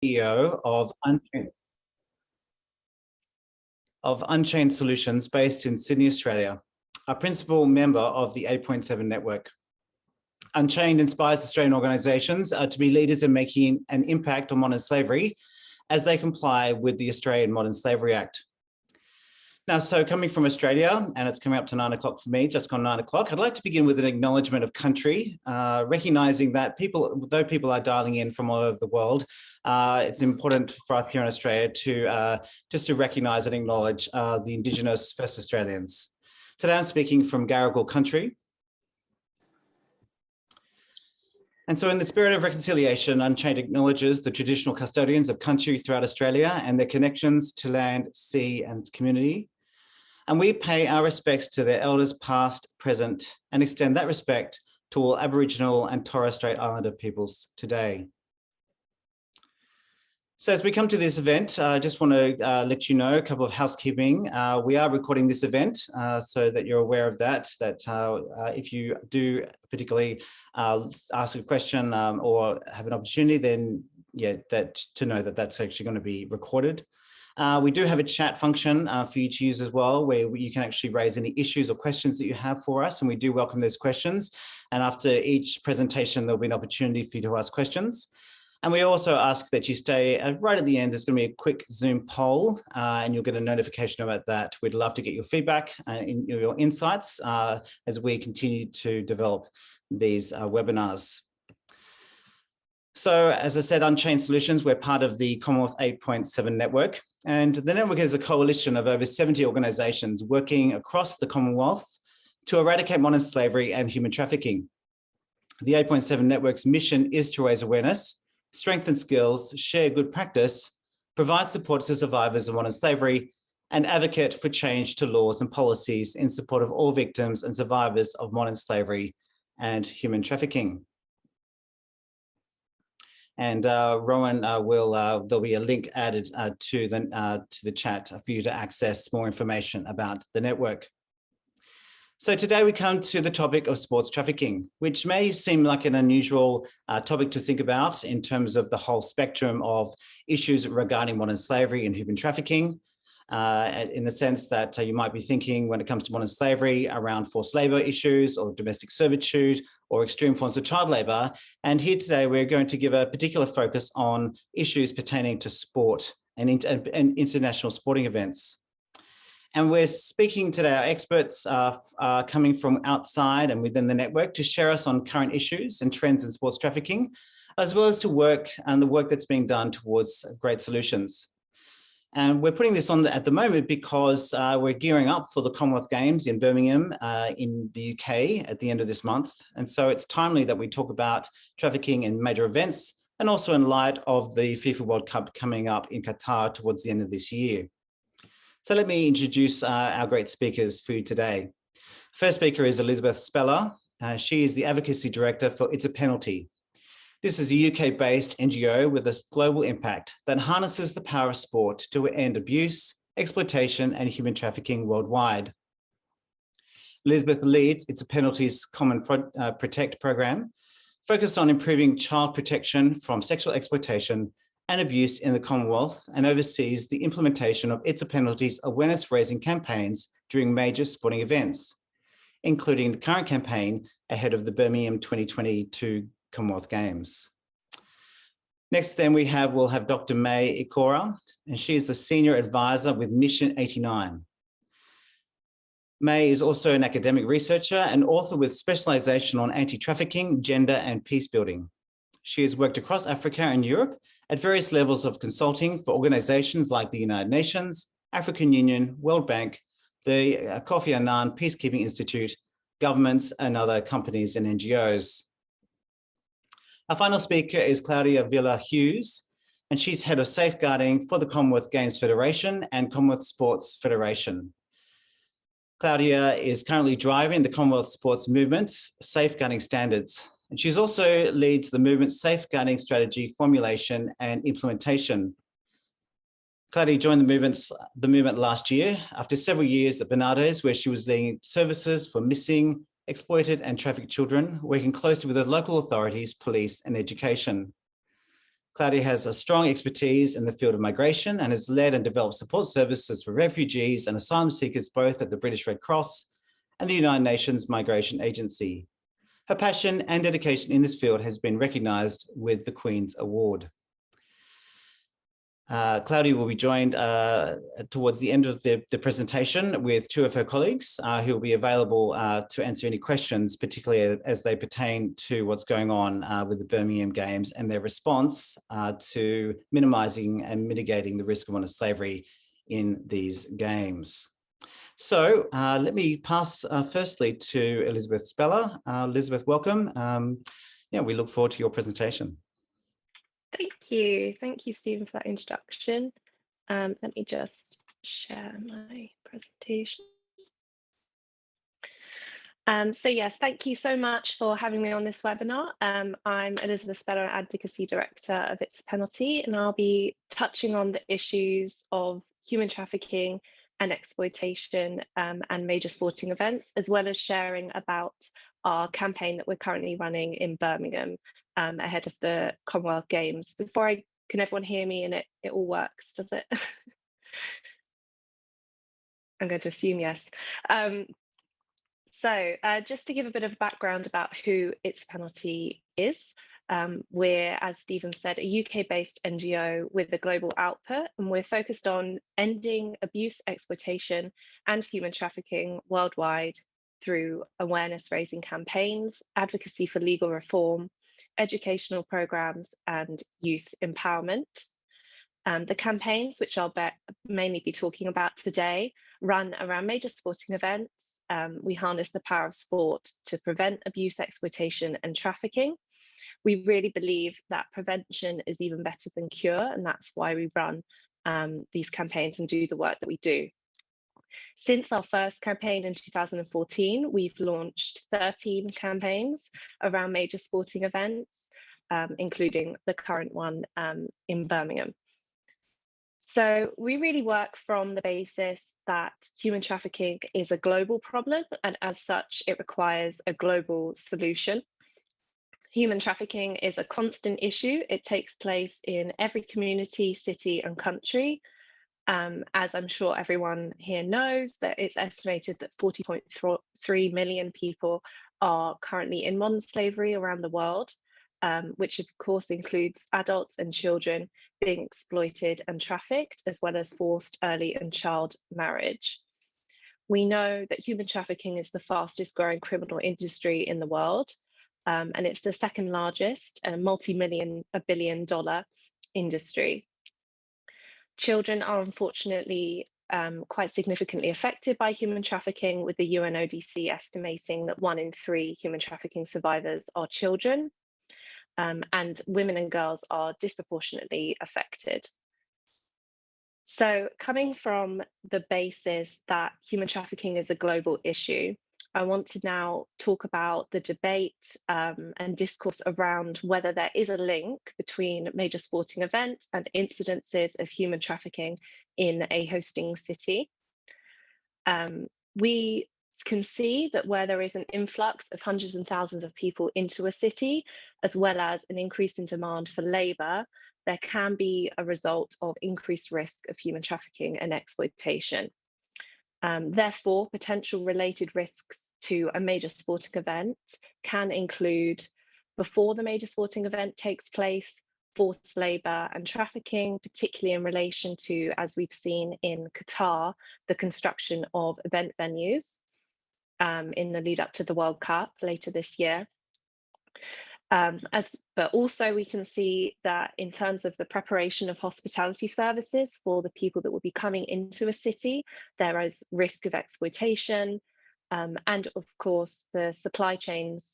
CEO of Unchained Solutions based in Sydney, Australia, a principal member of the 8.7 network. Unchained inspires Australian organisations to be leaders in making an impact on modern slavery as they comply with the Australian Modern Slavery Act. Now, so coming from Australia, and it's coming up to 9 o'clock for me, just gone 9 o'clock, I'd like to begin with an acknowledgement of country, recognising that though people are dialing in from all over the world, it's important for us here in Australia to just to recognise and acknowledge the Indigenous First Australians. Today I'm speaking from Gadigal country. And so in the spirit of reconciliation, Unchained acknowledges the traditional custodians of country throughout Australia and their connections to land, sea and community. And we pay our respects to their elders past, present, and extend that respect to all Aboriginal and Torres Strait Islander peoples today. So as we come to this event, I just want to let you know a couple of housekeeping. We are recording this event so that you're aware of that if you do particularly ask a question or have an opportunity, then yeah, to know that that's actually going to be recorded. We do have a chat function for you to use as well, where you can actually raise any issues or questions that you have for us, and we do welcome those questions. And after each presentation, there'll be an opportunity for you to ask questions. And we also ask that you stay right at the end. There's going to be a quick Zoom poll and you'll get a notification about that. We'd love to get your feedback and your insights as we continue to develop these webinars. So as I said, Unchained Solutions, we're part of the Commonwealth 8.7 network. And the network is a coalition of over 70 organisations working across the Commonwealth to eradicate modern slavery and human trafficking. The 8.7 network's mission is to raise awareness, strengthen skills, share good practice, provide support to survivors of modern slavery, and advocate for change to laws and policies in support of all victims and survivors of modern slavery and human trafficking. And Rowan there'll be a link added to the chat for you to access more information about the network. So today we come to the topic of sports trafficking, which may seem like an unusual topic to think about in terms of the whole spectrum of issues regarding modern slavery and human trafficking, in the sense that you might be thinking when it comes to modern slavery around forced labour issues or domestic servitude or extreme forms of child labour. And here today, we're going to give a particular focus on issues pertaining to sport and international sporting events. And we're speaking today, our experts are coming from outside and within the network to share us on current issues and trends in sports trafficking, as well as to work and the work that's being done towards great solutions. And we're putting this on at the moment because we're gearing up for the Commonwealth Games in Birmingham in the UK at the end of this month. And so it's timely that we talk about trafficking in major events and also in light of the FIFA World Cup coming up in Qatar towards the end of this year. So let me introduce our great speakers for you today. First speaker is Elizabeth Speller. She is the Advocacy Director for It's a Penalty. This is a UK-based NGO with a global impact that harnesses the power of sport to end abuse, exploitation, and human trafficking worldwide. Elizabeth leads It's a Penalty's Common Protect program, focused on improving child protection from sexual exploitation and abuse in the Commonwealth, and oversees the implementation of It's a Penalty's awareness-raising campaigns during major sporting events, including the current campaign ahead of the Birmingham 2022 Commonwealth Games. Next, then we'll have Dr. May Ikora, and she is the Senior Advisor with Mission 89. May is also an academic researcher and author with specialisation on anti-trafficking, gender and peace building. She has worked across Africa and Europe at various levels of consulting for organisations like the United Nations, African Union, World Bank, the Kofi Annan Peacekeeping Institute, governments and other companies and NGOs. Our final speaker is Claudia Villa-Hughes, and she's Head of Safeguarding for the Commonwealth Games Federation and Commonwealth Sports Federation. Claudia is currently driving the Commonwealth Sports Movement's safeguarding standards. And she's also leads the movement's safeguarding strategy formulation and implementation. Claudia joined the movement last year after several years at Bernardo's, where she was leading services for missing, exploited and trafficked children, working closely with the local authorities, police and education. Claudia has a strong expertise in the field of migration and has led and developed support services for refugees and asylum seekers, both at the British Red Cross and the United Nations Migration Agency. Her passion and dedication in this field has been recognised with the Queen's Award. Claudia will be joined towards the end of the presentation with two of her colleagues who will be available to answer any questions, particularly as they pertain to what's going on with the Birmingham Games and their response to minimising and mitigating the risk of modern slavery in these games. So let me pass firstly to Elizabeth Speller. Elizabeth, welcome. We look forward to your presentation. Thank you. Thank you, Stephen, for that introduction. Let me just share my presentation. So yes, thank you so much for having me on this webinar. I'm Elizabeth Speller, Advocacy Director of It's Penalty, and I'll be touching on the issues of human trafficking and exploitation and major sporting events, as well as sharing about our campaign that we're currently running in Birmingham ahead of the Commonwealth Games. Can everyone hear me and it all works, does it? I'm going to assume yes. So just to give a bit of background about who It's Penalty is, we're, as Stephen said, a UK-based NGO with a global output, and we're focused on ending abuse, exploitation, and human trafficking worldwide through awareness-raising campaigns, advocacy for legal reform, educational programs, and youth empowerment. The campaigns, which I'll mainly be talking about today, run around major sporting events. We harness the power of sport to prevent abuse, exploitation, and trafficking. We really believe that prevention is even better than cure, and that's why we run these campaigns and do the work that we do. Since our first campaign in 2014, we've launched 13 campaigns around major sporting events, including the current one in Birmingham. So we really work from the basis that human trafficking is a global problem, and as such, it requires a global solution. Human trafficking is a constant issue. It takes place in every community, city, and country. As I'm sure everyone here knows, that it's estimated that 40.3 million people are currently in modern slavery around the world, which of course includes adults and children being exploited and trafficked, as well as forced early and child marriage. We know that human trafficking is the fastest growing criminal industry in the world, and it's the second largest multi-billion-dollar industry. Children are unfortunately quite significantly affected by human trafficking, with the UNODC estimating that 1 in 3 human trafficking survivors are children, and women and girls are disproportionately affected. So coming from the basis that human trafficking is a global issue, I want to now talk about the debate and discourse around whether there is a link between major sporting events and incidences of human trafficking in a hosting city. We can see that where there is an influx of hundreds and thousands of people into a city, as well as an increase in demand for labour, there can be a result of increased risk of human trafficking and exploitation. Therefore, potential related risks to a major sporting event can include, before the major sporting event takes place, forced labour and trafficking, particularly in relation to, as we've seen in Qatar, the construction of event venues in the lead up to the World Cup later this year. But also we can see that in terms of the preparation of hospitality services for the people that will be coming into a city, there is risk of exploitation, and of course the supply chains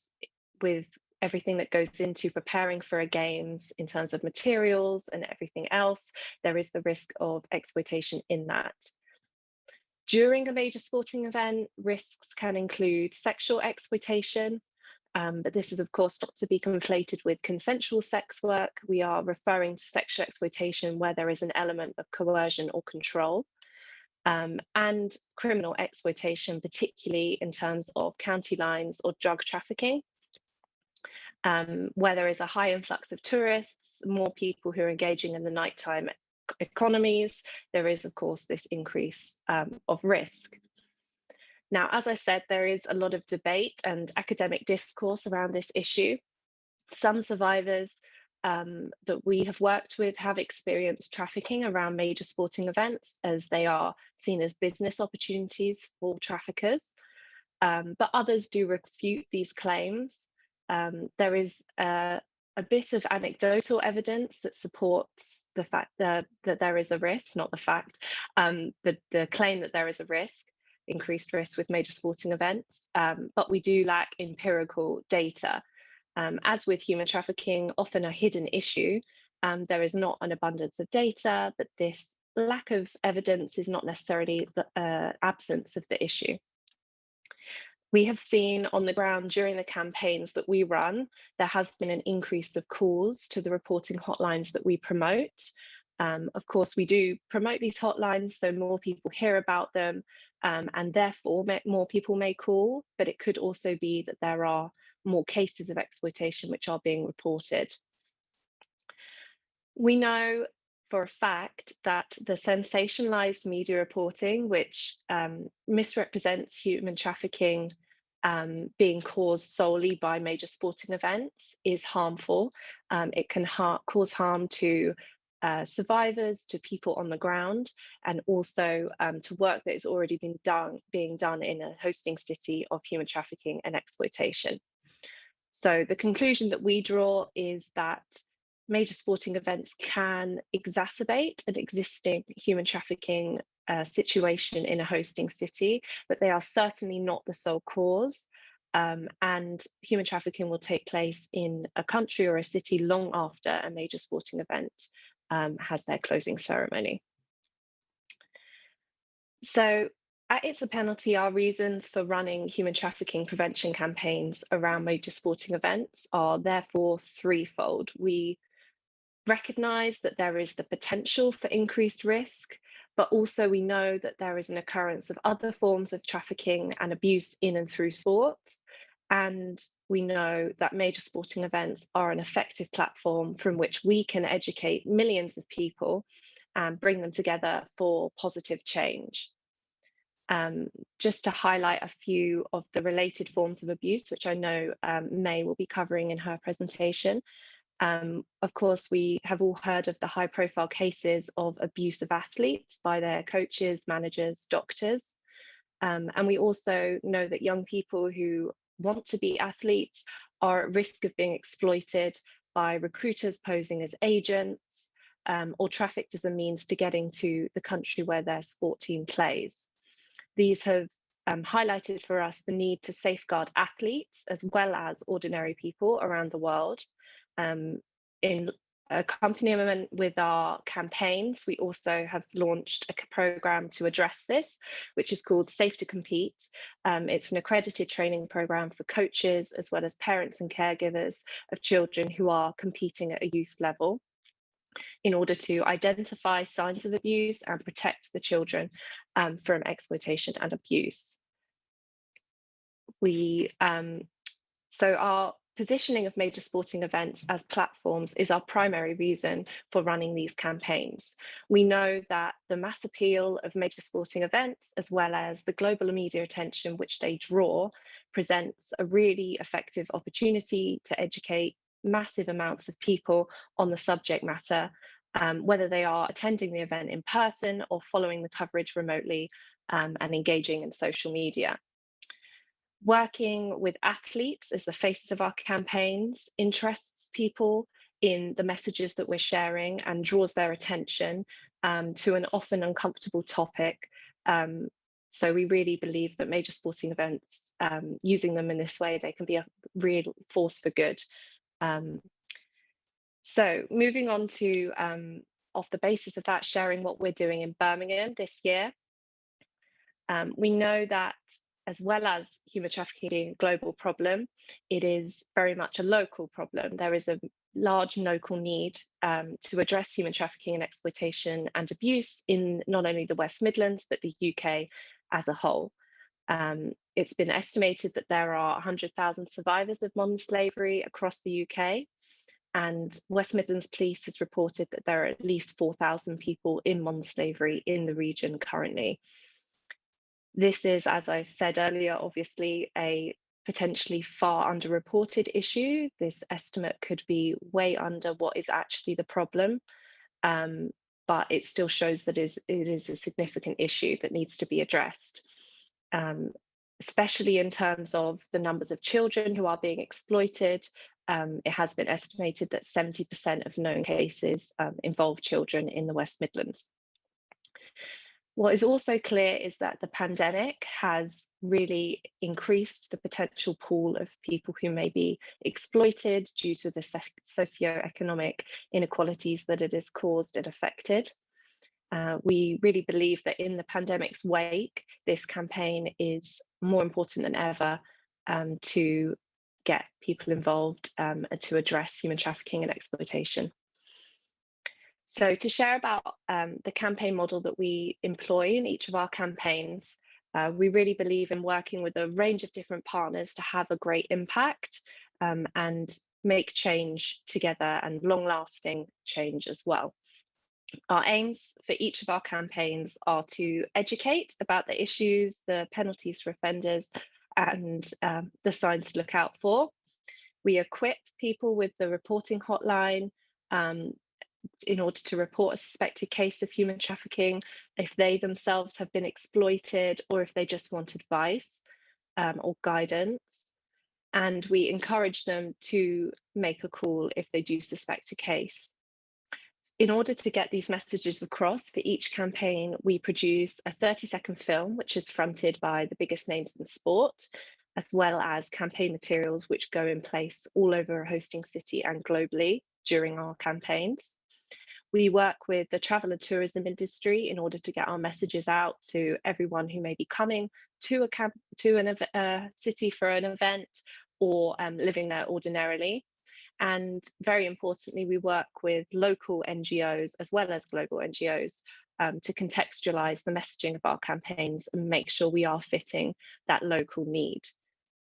with everything that goes into preparing for a games in terms of materials and everything else, there is the risk of exploitation in that. During a major sporting event, risks can include sexual exploitation, but this is of course not to be conflated with consensual sex work. We are referring to sexual exploitation where there is an element of coercion or control, and criminal exploitation, particularly in terms of county lines or drug trafficking. Where there is a high influx of tourists, more people who are engaging in the nighttime economies, there is, of course, this increase of risk. Now, as I said, there is a lot of debate and academic discourse around this issue. Some survivors that we have worked with have experienced trafficking around major sporting events, as they are seen as business opportunities for traffickers. But others do refute these claims. There is a bit of anecdotal evidence that supports the fact that there is a risk, not the fact, the claim that there is a risk, increased risk with major sporting events, but we do lack empirical data. As with human trafficking, often a hidden issue, there is not an abundance of data, but this lack of evidence is not necessarily the absence of the issue. We have seen on the ground during the campaigns that we run, there has been an increase of calls to the reporting hotlines that we promote. Of course, we do promote these hotlines so more people hear about them, and therefore more people may call, but it could also be that there are more cases of exploitation which are being reported. We know for a fact that the sensationalized media reporting, which misrepresents human trafficking being caused solely by major sporting events, is harmful. It can cause harm to survivors, to people on the ground, and also to work that is already being done in a hosting city of human trafficking and exploitation. So the conclusion that we draw is that major sporting events can exacerbate an existing human trafficking situation in a hosting city, but they are certainly not the sole cause. And human trafficking will take place in a country or a city long after a major sporting event has their closing ceremony. So at It's a Penalty, our reasons for running human trafficking prevention campaigns around major sporting events are therefore threefold. We recognise that there is the potential for increased risk, but also we know that there is an occurrence of other forms of trafficking and abuse in and through sports. And we know that major sporting events are an effective platform from which we can educate millions of people and bring them together for positive change. Just to highlight a few of the related forms of abuse, which I know May will be covering in her presentation. Of course, we have all heard of the high-profile cases of abuse of athletes by their coaches, managers, doctors. And we also know that young people who want to be athletes are at risk of being exploited by recruiters posing as agents or trafficked as a means to getting to the country where their sport team plays. These have highlighted for us the need to safeguard athletes as well as ordinary people around the world. In accompaniment with our campaigns, we also have launched a program to address this, which is called Safe to Compete. It's an accredited training program for coaches as well as parents and caregivers of children who are competing at a youth level, in order to identify signs of abuse and protect the children from exploitation and abuse. So our positioning of major sporting events as platforms is our primary reason for running these campaigns. We know that the mass appeal of major sporting events, as well as the global media attention which they draw, presents a really effective opportunity to educate massive amounts of people on the subject matter, whether they are attending the event in person or following the coverage remotely and engaging in social media. Working with athletes as the faces of our campaigns interests people in the messages that we're sharing and draws their attention to an often uncomfortable topic. So we really believe that major sporting events, using them in this way, they can be a real force for good. So moving on to, off the basis of that, sharing what we're doing in Birmingham this year. We know that as well as human trafficking being a global problem, it is very much a local problem. There is a large local need to address human trafficking and exploitation and abuse in not only the West Midlands, but the UK as a whole. It's been estimated that there are 100,000 survivors of modern slavery across the UK, and West Midlands Police has reported that there are at least 4,000 people in modern slavery in the region currently. This is, as I've said earlier, obviously a potentially far underreported issue. This estimate could be way under what is actually the problem, but it still shows that it is a significant issue that needs to be addressed, especially in terms of the numbers of children who are being exploited. It has been estimated that 70% of known cases involve children in the West Midlands. What is also clear is that the pandemic has really increased the potential pool of people who may be exploited due to the socioeconomic inequalities that it has caused and affected. We really believe that in the pandemic's wake, this campaign is more important than ever to get people involved and to address human trafficking and exploitation. So to share about the campaign model that we employ in each of our campaigns, we really believe in working with a range of different partners to have a great impact and make change together, and long-lasting change as well. Our aims for each of our campaigns are to educate about the issues, the penalties for offenders, and the signs to look out for. We equip people with the reporting hotline in order to report a suspected case of human trafficking if they themselves have been exploited or if they just want advice or guidance. And we encourage them to make a call if they do suspect a case. In order to get these messages across for each campaign, we produce a 30-second film, which is fronted by the biggest names in sport, as well as campaign materials which go in place all over a hosting city and globally during our campaigns. We work with the travel and tourism industry in order to get our messages out to everyone who may be coming to a city for an event or living there ordinarily. And very importantly, we work with local NGOs as well as global NGOs to contextualize the messaging of our campaigns and make sure we are fitting that local need.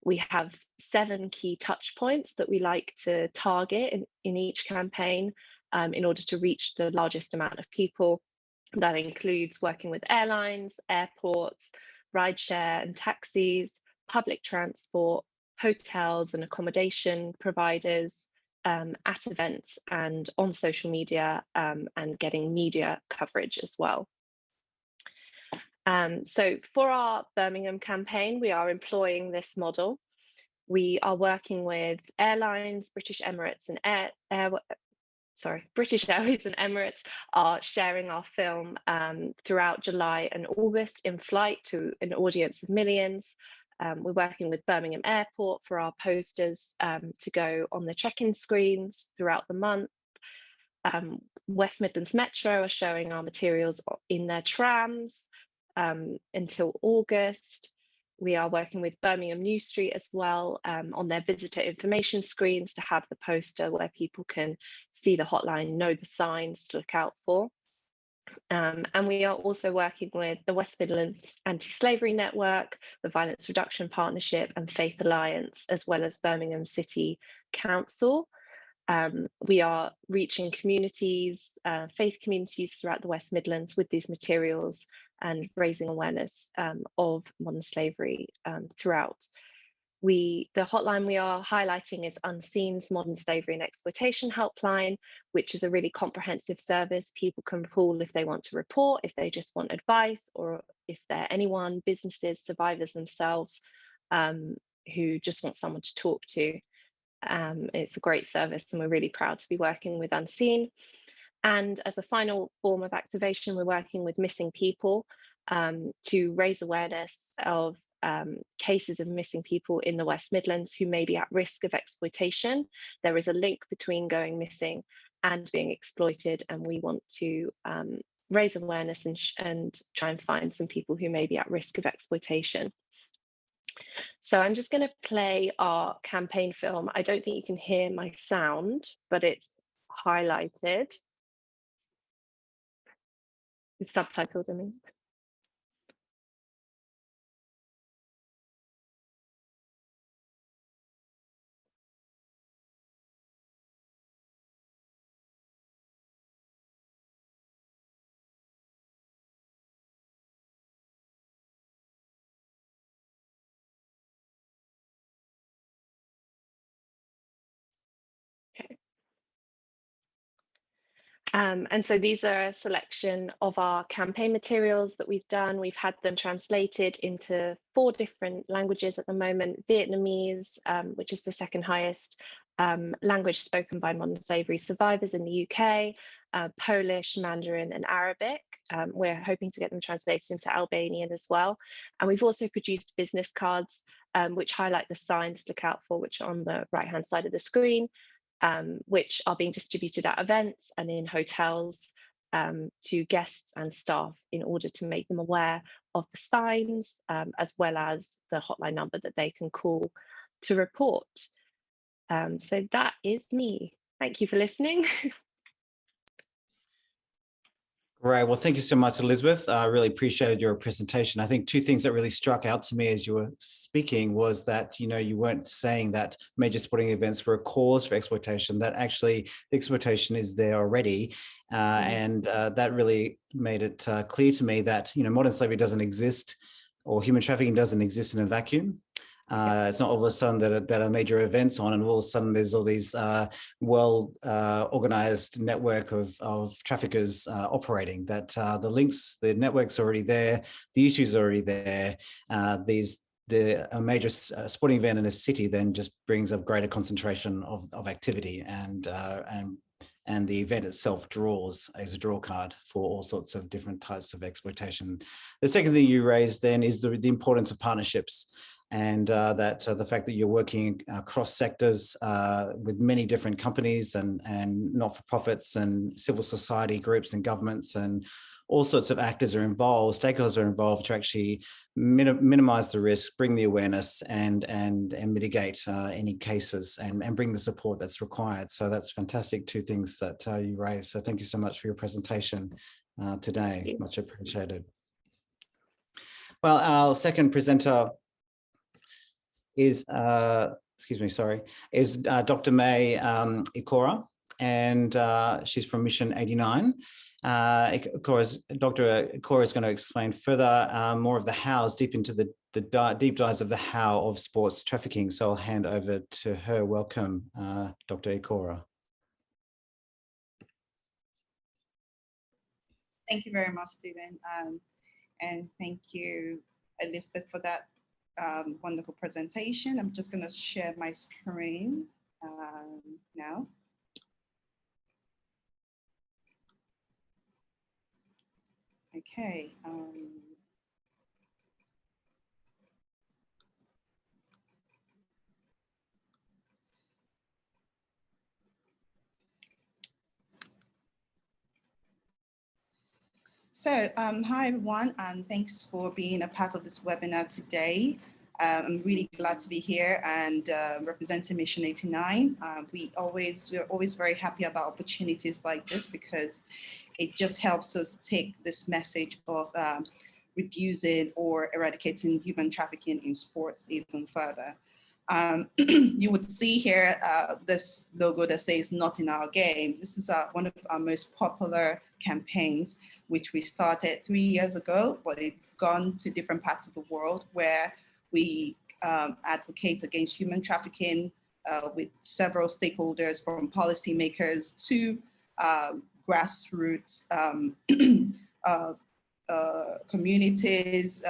We have 7 key touch points that we like to target in each campaign in order to reach the largest amount of people. That includes working with airlines, airports, rideshare and taxis, public transport, hotels and accommodation providers, at events and on social media, and getting media coverage as well. So for our Birmingham campaign, we are employing this model. We are working with airlines, British Emirates and British Airways and Emirates are sharing our film throughout July and August in flight to an audience of millions. We're working with Birmingham Airport for our posters to go on the check-in screens throughout the month. West Midlands Metro are showing our materials in their trams until August. We are working with Birmingham New Street as well on their visitor information screens to have the poster where people can see the hotline, know the signs to look out for. And we are also working with the West Midlands Anti-Slavery Network, the Violence Reduction Partnership and Faith Alliance, as well as Birmingham City Council. We are reaching communities, faith communities throughout the West Midlands with these materials and raising awareness of modern slavery throughout. The hotline we are highlighting is Unseen's Modern Slavery and Exploitation Helpline, which is a really comprehensive service. People can call if they want to report, if they just want advice, or if they're anyone, businesses, survivors themselves, who just want someone to talk to. It's a great service and we're really proud to be working with Unseen. And as a final form of activation, we're working with missing people to raise awareness of cases of missing people in the West Midlands who may be at risk of exploitation. There is a link between going missing and being exploited, and we want to raise awareness and try and find some people who may be at risk of exploitation. So I'm just going to play our campaign film. I don't think you can hear my sound, but it's highlighted. It's subtitled, I mean. And so these are a selection of our campaign materials that we've done. We've had them translated into 4 different languages at the moment: Vietnamese, which is the second highest language spoken by modern slavery survivors in the UK, Polish, Mandarin, and Arabic. We're hoping to get them translated into Albanian as well. And we've also produced business cards, which highlight the signs to look out for, which are on the right-hand side of the screen, which are being distributed at events and in hotels to guests and staff in order to make them aware of the signs, as well as the hotline number that they can call to report. So that is me. Thank you for listening. Great. Well, thank you so much, Elizabeth. I really appreciated your presentation. I think 2 things that really struck out to me as you were speaking was that, you weren't saying that major sporting events were a cause for exploitation, that actually the exploitation is there already. And that really made it clear to me that, modern slavery doesn't exist, or human trafficking doesn't exist in a vacuum. It's not all of a sudden that a major event's on and all of a sudden there's all these well-organized network of traffickers operating, that the network's already there, the issues are already there. A major sporting event in a city then just brings a greater concentration of activity, and the event itself is a draw card for all sorts of different types of exploitation. The second thing you raised then is the importance of partnerships, and that the fact that you're working across sectors with many different companies and not-for-profits and civil society groups and governments, and all sorts of actors are involved, stakeholders are involved to actually minimize the risk, bring the awareness, and mitigate any cases, and bring the support that's required. So that's fantastic 2 things that you raised. So thank you so much for your presentation today. Much appreciated. Well, our second presenter is Dr. May Ikora, and she's from Mission 89. Dr. Ikora is going to explain further more of the hows, deep into the deep dives of the how of sports trafficking. So I'll hand over to her. Welcome, Dr. Ikora. Thank you very much, Stephen, and thank you, Elizabeth, for that wonderful presentation. I'm just going to share my screen now. Okay. So, hi everyone, and thanks for being a part of this webinar today. I'm really glad to be here and representing Mission 89. We're always very happy about opportunities like this, because it just helps us take this message of reducing or eradicating human trafficking in sports even further. You would see here this logo that says "Not in Our Game." This is one of our most popular campaigns, which we started 3 years ago, but it's gone to different parts of the world where we advocate against human trafficking with several stakeholders, from policymakers to grassroots communities,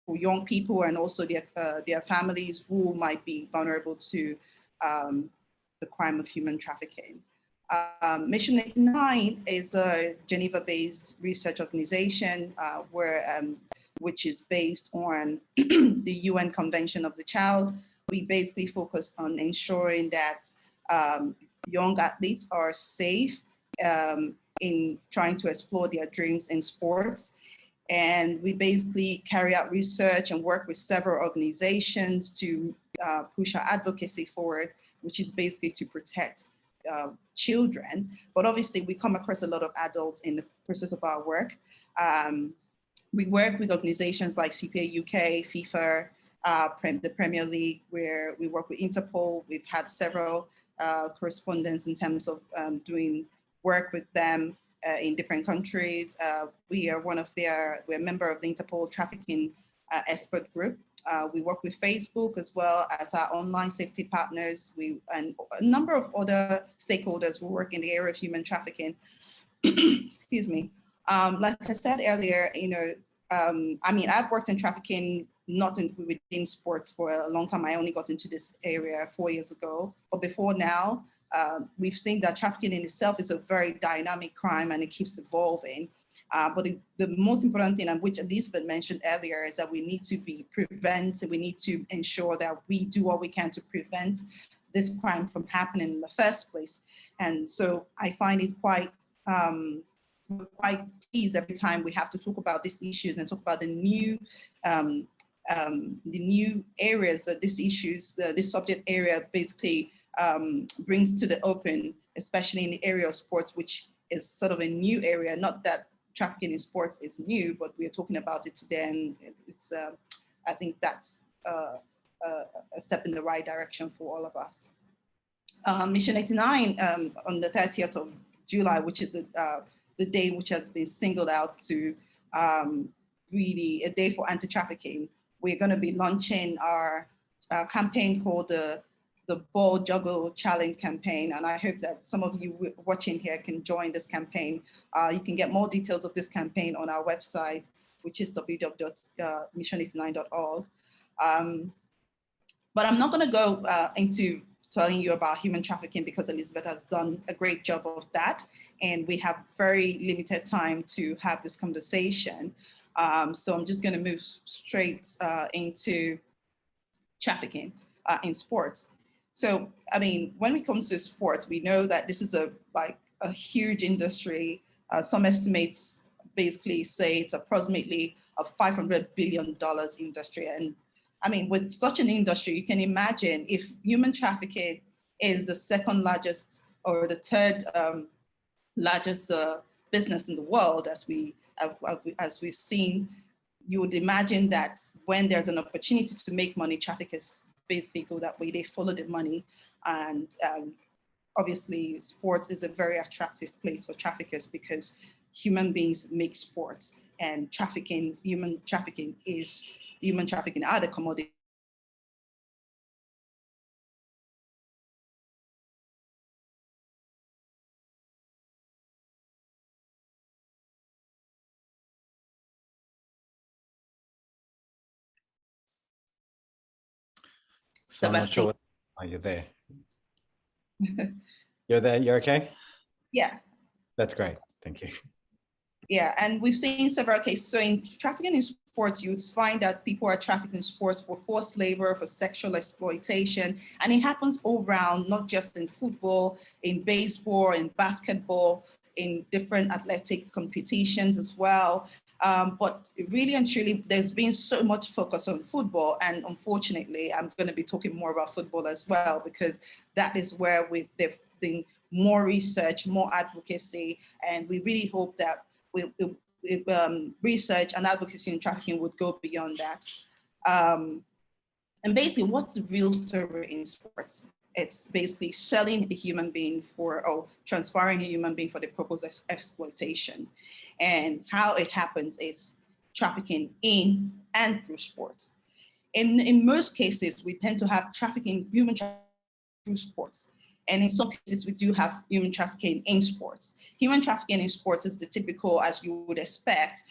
for young people and also their families who might be vulnerable to the crime of human trafficking. Mission 89 is a Geneva-based research organization which is based on the UN Convention of the Child. We basically focus on ensuring that young athletes are safe in trying to explore their dreams in sports. And we basically carry out research and work with several organizations to push our advocacy forward, which is basically to protect children. But obviously we come across a lot of adults in the process of our work. We work with organizations like CPA UK, FIFA, the Premier League, where we work with Interpol. We've had several correspondence in terms of doing work with them in different countries. We're a member of the Interpol Trafficking Expert Group. We work with Facebook as well as our online safety partners. And a number of other stakeholders who work in the area of human trafficking. excuse me. Like I said earlier, I mean, I've worked in trafficking, not within sports for a long time. I only got into this area 4 years ago. But before now, we've seen that trafficking in itself is a very dynamic crime and it keeps evolving. But the most important thing, and which Elizabeth mentioned earlier, is that we need to be preventive. We need to ensure that we do what we can to prevent this crime from happening in the first place. And so I find it quite pleased every time we have to talk about these issues and talk about the new areas that these issues, this subject area basically brings to the open, especially in the area of sports, which is sort of a new area. Not that trafficking in sports is new, but we're talking about it today, and it's I think that's a step in the right direction for all of us. Mission 89 on the 30th of July, which is the day which has been singled out to really a day for anti-trafficking. We're going to be launching our campaign called the Ball Juggle Challenge campaign, and I hope that some of you watching here can join this campaign. You can get more details of this campaign on our website, which is www.mission89.org. But I'm not going to go into telling you about human trafficking because Elizabeth has done a great job of that, and we have very limited time to have this conversation. So I'm just going to move straight into trafficking in sports. So, I mean, when it comes to sports, we know that this is a huge industry. Some estimates basically say it's approximately a $500 billion industry. And I mean, with such an industry, you can imagine if human trafficking is the second largest or the third largest business in the world, as we've seen, you would imagine that when there's an opportunity to make money, traffickers basically go that way. They follow the money, and obviously, sports is a very attractive place for traffickers because human beings make sports, and human trafficking are the commodity. So I'm not sure. Are you there? You're there? You're okay? Yeah. That's great. Thank you. Yeah, and we've seen several cases. So in trafficking in sports, you would find that people are trafficked in sports for forced labor, for sexual exploitation, and it happens all around, not just in football, in baseball, in basketball, in different athletic competitions as well. But really and truly, there's been so much focus on football, and unfortunately, I'm going to be talking more about football as well, because that is where there've been more research, more advocacy, and we really hope that research and advocacy in trafficking would go beyond that. And basically, what's the real story in sports? It's basically selling a human being or transferring a human being for the purpose of exploitation. And how it happens is trafficking in and through sports. In most cases, we tend to have human trafficking through sports. And in some cases, we do have human trafficking in sports. Human trafficking in sports is the typical, as you would expect,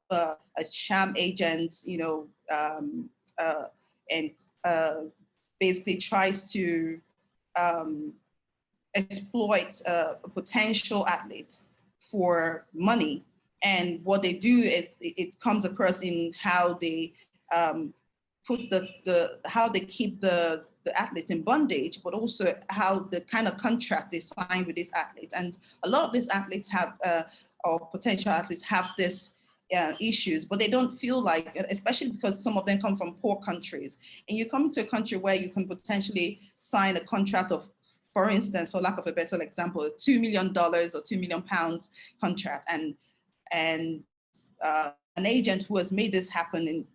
a sham agent, and basically tries to exploit a potential athlete for money. And what they do is it comes across in how they put how they keep the athletes in bondage, but also how the kind of contract they sign with these athletes. And a lot of these athletes have, or potential athletes have this issues, but they don't feel like, especially because some of them come from poor countries. And you come to a country where you can potentially sign a contract of, for instance, for lack of a better example, a $2 million or £2 million contract. And an agent who has made this happen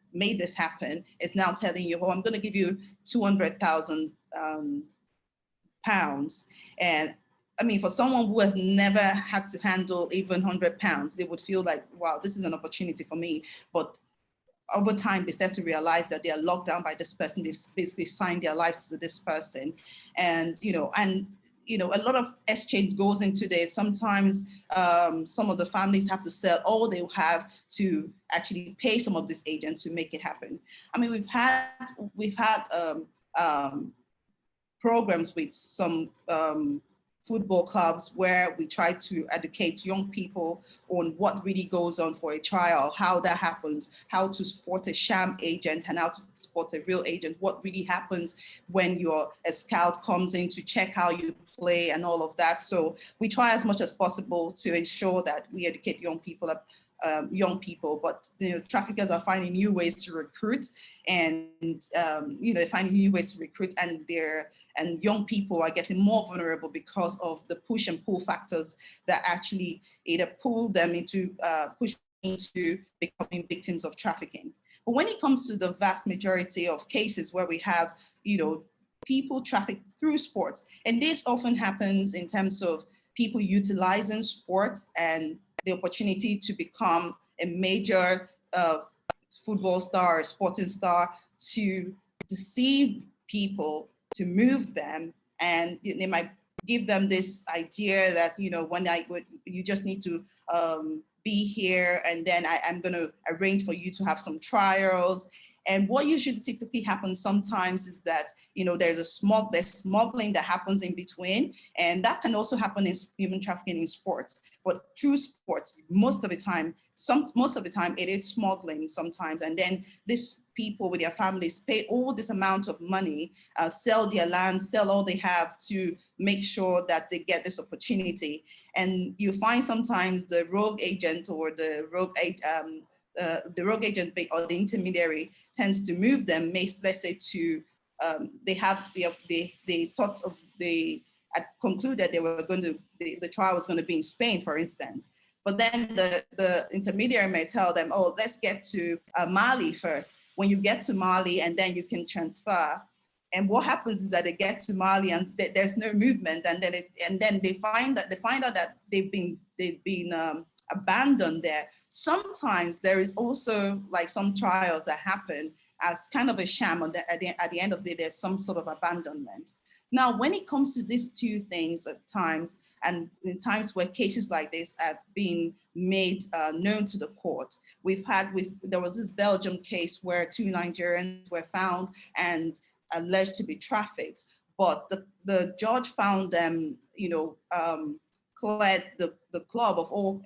is now telling you, oh, I'm going to give you £200,000. And I mean, for someone who has never had to handle even £100, they would feel like, wow, this is an opportunity for me. But over time, they start to realize that they are locked down by this person. They've basically signed their lives to this person. And, and a lot of exchange goes into this. Sometimes some of the families have to sell all they have to actually pay some of these agents to make it happen. I mean, we've had programs with some football clubs where we try to educate young people on what really goes on for a trial, how that happens, how to spot a sham agent and how to spot a real agent, what really happens when a scout comes in to check how you play and all of that. So we try as much as possible to ensure that we educate young people, but traffickers are finding new ways to recruit, and finding new ways to recruit, and young people are getting more vulnerable because of the push and pull factors that actually either pull them into becoming victims of trafficking. But when it comes to the vast majority of cases where we have, people trafficked through sports, and this often happens in terms of people utilizing sports and the opportunity to become a major football star or sporting star, to deceive people, to move them, and they might give them this idea that you just need to be here, and then I'm going to arrange for you to have some trials. And what usually typically happens sometimes is that, there's smuggling that happens in between, and that can also happen in human trafficking in sports. But through sports, most of the time it is smuggling sometimes, and then these people with their families pay all this amount of money, sell their land, sell all they have to make sure that they get this opportunity. And you find sometimes the rogue agent or the rogue agent or the intermediary tends to move them, let's say to, they had concluded the trial was going to be in Spain, for instance. But then the intermediary may tell them, oh, let's get to Mali first. When you get to Mali, and then you can transfer. And what happens is that they get to Mali and there's no movement, and then they find out that they've been abandoned there. Sometimes there is also like some trials that happen as kind of a sham. At the end of the day, there's some sort of abandonment. Now, when it comes to these two things at times, and in times where cases like this have been made known to the court, there was this Belgium case where 2 Nigerians were found and alleged to be trafficked, but the judge found them, cleared the club of all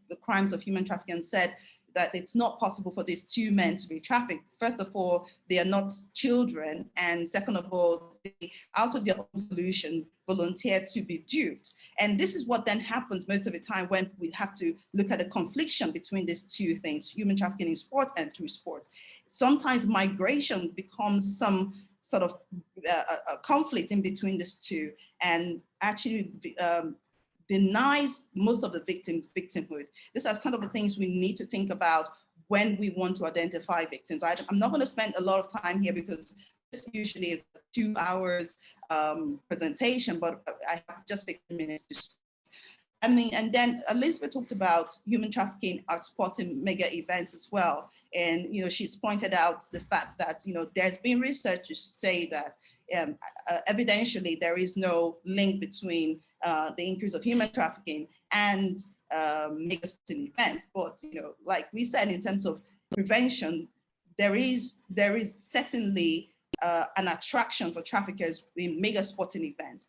the crimes of human trafficking, and said that it's not possible for these 2 men to be trafficked. First of all, they are not children, and second of all, they, out of their own volition, volunteered to be duped. And this is what then happens most of the time when we have to look at the confliction between these two things, human trafficking in sports and through sports. Sometimes migration becomes some sort of a conflict in between these two, and actually denies most of the victims victimhood. These are some of the things we need to think about when we want to identify victims. I'm not going to spend a lot of time here because this usually is a 2 hours presentation, but I have just 15 minutes to speak. I mean, and then Elizabeth talked about human trafficking at sporting mega events as well. And, she's pointed out the fact that, there's been research to say that evidentially there is no link between the increase of human trafficking and mega sporting events. But, like we said, in terms of prevention, there is certainly an attraction for traffickers in mega sporting events,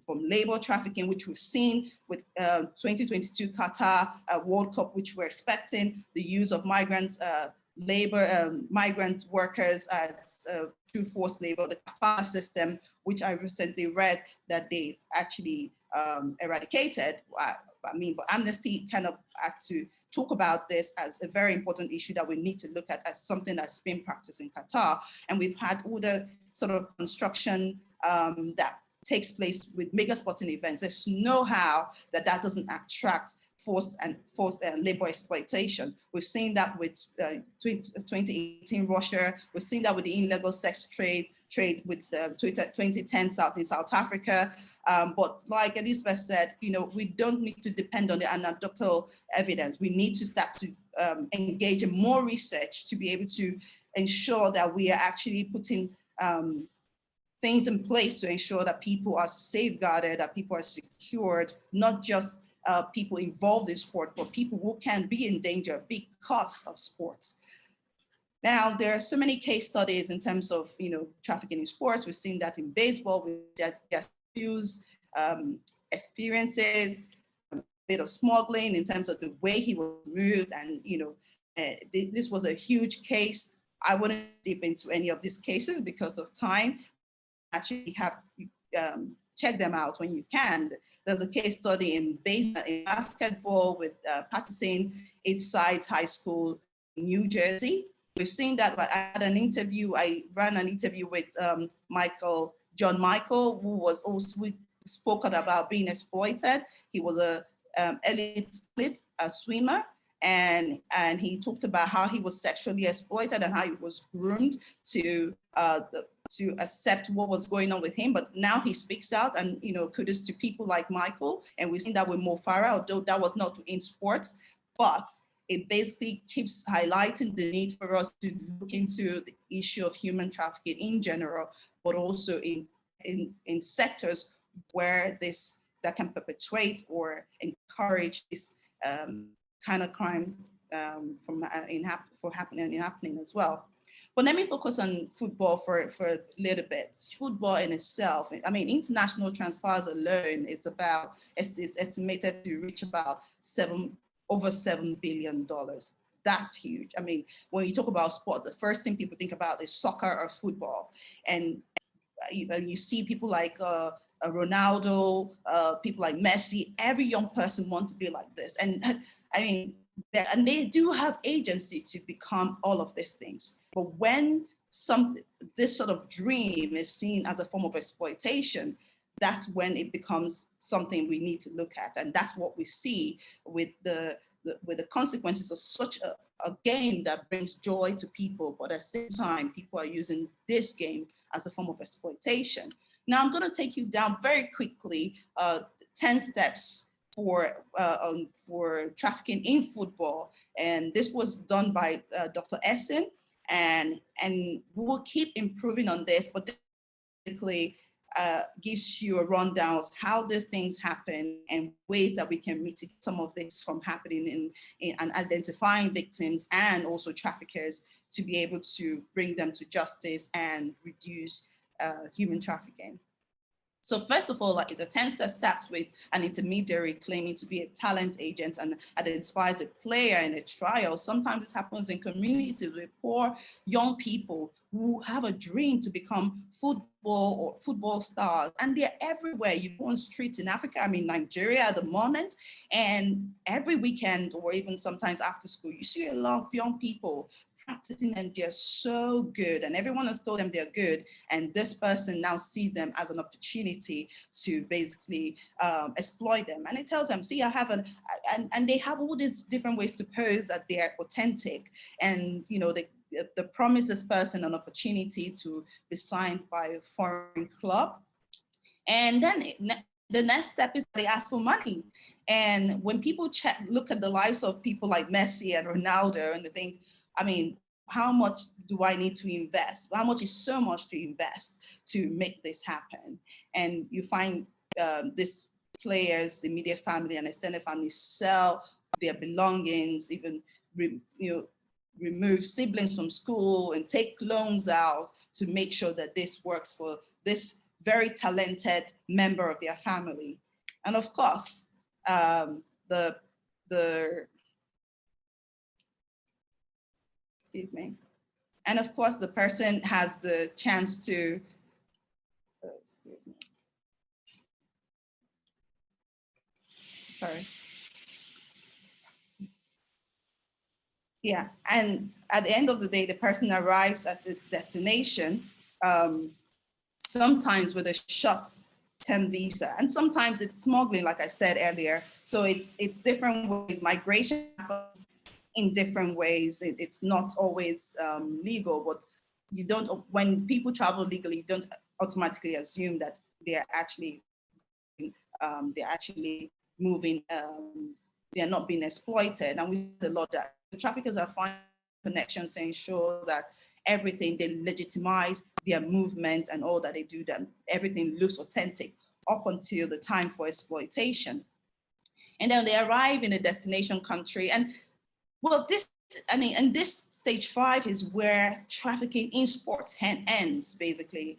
from labor trafficking, which we've seen with 2022 Qatar World Cup, which we're expecting, the use of migrant workers as true forced labor, the kafala system, which I recently read that they've actually eradicated. But Amnesty kind of had to talk about this as a very important issue that we need to look at as something that's been practiced in Qatar. And we've had all the sort of construction that takes place with mega sporting events. There's no how that doesn't attract forced labor exploitation. We've seen that with 2018 Russia. We've seen that with the illegal sex trade with 2010 in South Africa. But like Elizabeth said, we don't need to depend on the anecdotal evidence. We need to start to engage in more research to be able to ensure that we are actually putting things in place to ensure that people are safeguarded, that people are secured, not just people involved in sport, but people who can be in danger because of sports. Now, there are so many case studies in terms of, trafficking in sports. We've seen that in baseball with Jeffrey's experiences, a bit of smuggling in terms of the way he was moved. And, this was a huge case. I wouldn't deep into any of these cases because of time. Actually have check them out when you can. There's a case study in basketball with Patterson Eastside High School, New Jersey. We've seen that. I had an interview. I ran an interview with John Michael, who was also spoken about being exploited. He was a elite swimmer, and he talked about how he was sexually exploited and how he was groomed to accept what was going on with him. But now he speaks out, and kudos to people like Michael. And we've seen that with Mo Farah, although that was not in sports, but it basically keeps highlighting the need for us to look into the issue of human trafficking in general, but also in sectors where that can perpetuate or encourage this kind of crime happening as well. But let me focus on football for a little bit. Football in itself, international transfers alone, it's estimated to reach about over $7 billion. That's huge. When you talk about sports, the first thing people think about is soccer or football. And you see people like Ronaldo, people like Messi. Every young person wants to be like this. And they do have agency to become all of these things. But when this sort of dream is seen as a form of exploitation, that's when it becomes something we need to look at. And that's what we see with the consequences of such a game that brings joy to people, but at the same time, people are using this game as a form of exploitation. Now, I'm going to take you down very quickly 10 steps for trafficking in football. And this was done by Dr. Essen, and we'll keep improving on this, but basically gives you a rundown of how these things happen and ways that we can mitigate some of this from happening in identifying victims and also traffickers to be able to bring them to justice and reduce human trafficking. So first of all, the 10-step starts with an intermediary claiming to be a talent agent and identifies a player in a trial. Sometimes this happens in communities with poor young people who have a dream to become football stars, and they're everywhere. You go on streets in Africa, Nigeria at the moment, and every weekend or even sometimes after school, you see a lot of young people practicing, and they're so good, and everyone has told them they're good, and this person now sees them as an opportunity to basically exploit them. And it tells them, see, I have and they have all these different ways to pose that they're authentic, and they promise this person an opportunity to be signed by a foreign club. And then the next step is they ask for money. And when people look at the lives of people like Messi and Ronaldo, and they think, how much do I need to invest? How much is so much to invest to make this happen? And you find these players, immediate family and extended family sell their belongings, even remove siblings from school and take loans out to make sure that this works for this very talented member of their family. And of course, excuse me. And of course, the person has the chance to, excuse me. Sorry. Yeah, and at the end of the day, the person arrives at its destination, sometimes with a short-term visa, and sometimes it's smuggling, like I said earlier. So it's different ways. Migration happens in different ways. It's not always legal, but you don't. When people travel legally, you don't automatically assume that they're actually moving. They're not being exploited, and we see a lot that the traffickers are finding connections to ensure that everything. They legitimize their movement and all that they do. Then everything looks authentic up until the time for exploitation. And then they arrive in a destination country. And well, this stage 5 is where trafficking in sport ends, basically.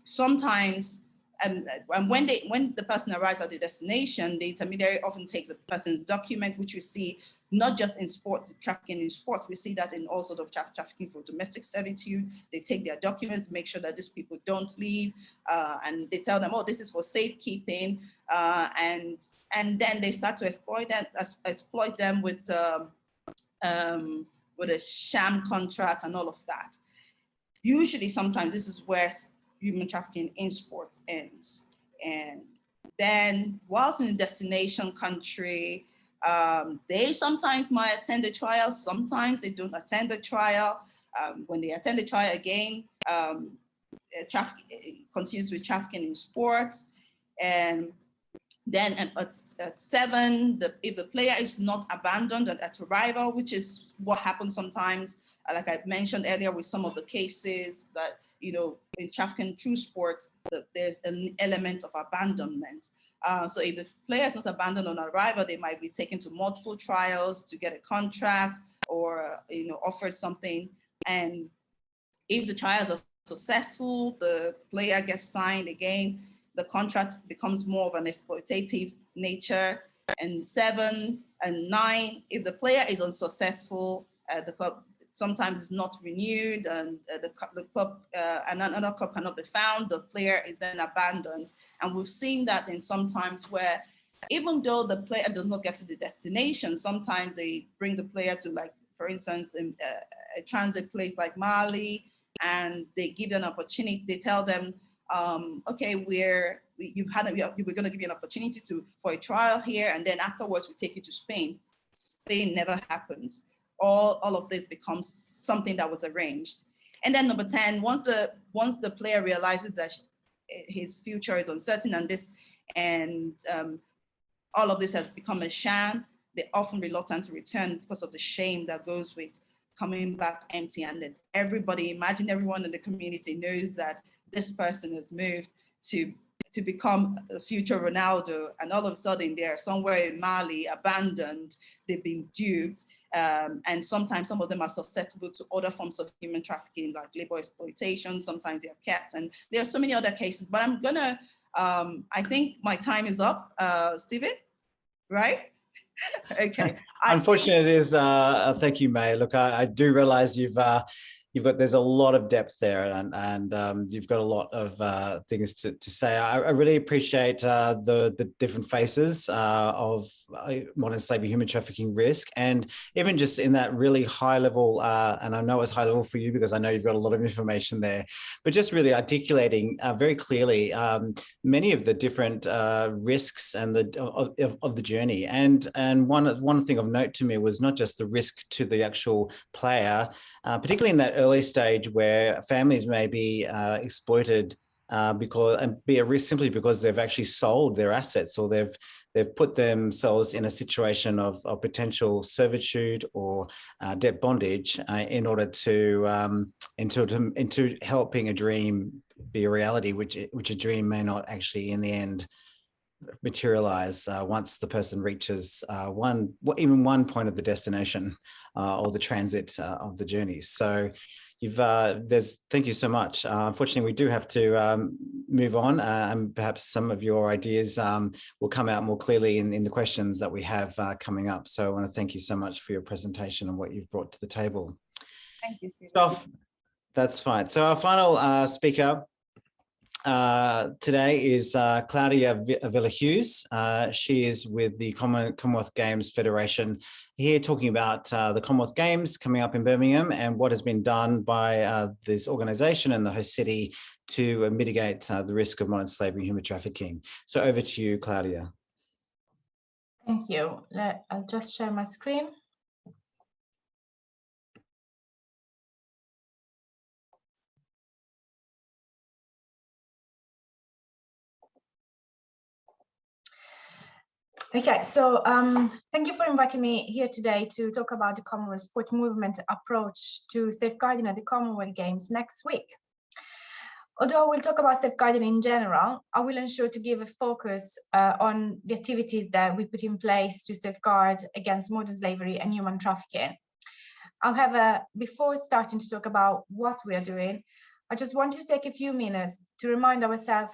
Sometimes, and when the person arrives at the destination, the intermediary often takes the person's document, which we see not just in sports, trafficking in sports, we see that in all sorts of trafficking for domestic servitude. They take their documents, make sure that these people don't leave, and they tell them, oh, this is for safekeeping, and then they start to exploit them with a sham contract and all of that. Usually, sometimes this is where human trafficking in sports ends. And then whilst in the destination country, they sometimes might attend the trial, sometimes they don't attend the trial. When they attend the trial again, continues with trafficking in sports. And then at 7, if the player is not abandoned at arrival, which is what happens sometimes, like I mentioned earlier with some of the cases that, in trafficking through sports, there's an element of abandonment. So if the player is not abandoned on arrival, they might be taken to multiple trials to get a contract or, offered something. And if the trials are successful, the player gets signed again, the contract becomes more of an exploitative nature. And 7 and 9, if the player is unsuccessful, the club sometimes is not renewed, and the club and another club cannot be found, the player is then abandoned. And we've seen that in some times where even though the player does not get to the destination, sometimes they bring the player to, like, for instance, in a transit place like Mali, and they give them an opportunity. They tell them, okay, we're going to give you an opportunity for a trial here, and then afterwards we take you to Spain. Spain never happens. All of this becomes something that was arranged. And then number 10, once the player realizes that his future is uncertain and all of this has become a sham, they're often reluctant to return because of the shame that goes with coming back empty-handed. Imagine everyone in the community knows that this person has moved to become a future Ronaldo, and all of a sudden they're somewhere in Mali, abandoned, they've been duped, and sometimes some of them are susceptible to other forms of human trafficking, like labor exploitation. Sometimes they are kept, and there are so many other cases. But I'm gonna, I think my time is up, Stephen, right? Okay. Unfortunately, it is. Thank you, May. Look, I do realize there's a lot of depth there, and you've got a lot of things to say. I really appreciate the different faces of modern slavery, human trafficking risk, and even just in that really high level, and I know it's high level for you because I know you've got a lot of information there, but just really articulating very clearly many of the different risks and of the journey. And one thing of note to me was not just the risk to the actual player, particularly in that early stage where families may be exploited and be at risk simply because they've actually sold their assets, or they've put themselves in a situation of potential servitude or debt bondage in order to into helping a dream be a reality, which a dream may not actually in the end materialize once the person reaches even one point of the destination or the transit of the journey. So thank you so much. Unfortunately, we do have to move on, and perhaps some of your ideas will come out more clearly in the questions that we have coming up. So I want to thank you so much for your presentation and what you've brought to the table. Thank you. That's fine. So our final speaker today is Claudia Villa-Hughes. She is with the Commonwealth Games Federation, here talking about the Commonwealth Games coming up in Birmingham and what has been done by this organisation and the host city to mitigate the risk of modern slavery and human trafficking. So over to you, Claudia. Thank you. I'll just share my screen. Okay, so thank you for inviting me here today to talk about the Commonwealth Sport Movement approach to safeguarding at the Commonwealth Games next week. Although we'll talk about safeguarding in general, I will ensure to give a focus on the activities that we put in place to safeguard against modern slavery and human trafficking. However, before starting to talk about what we are doing, I just wanted to take a few minutes to remind ourselves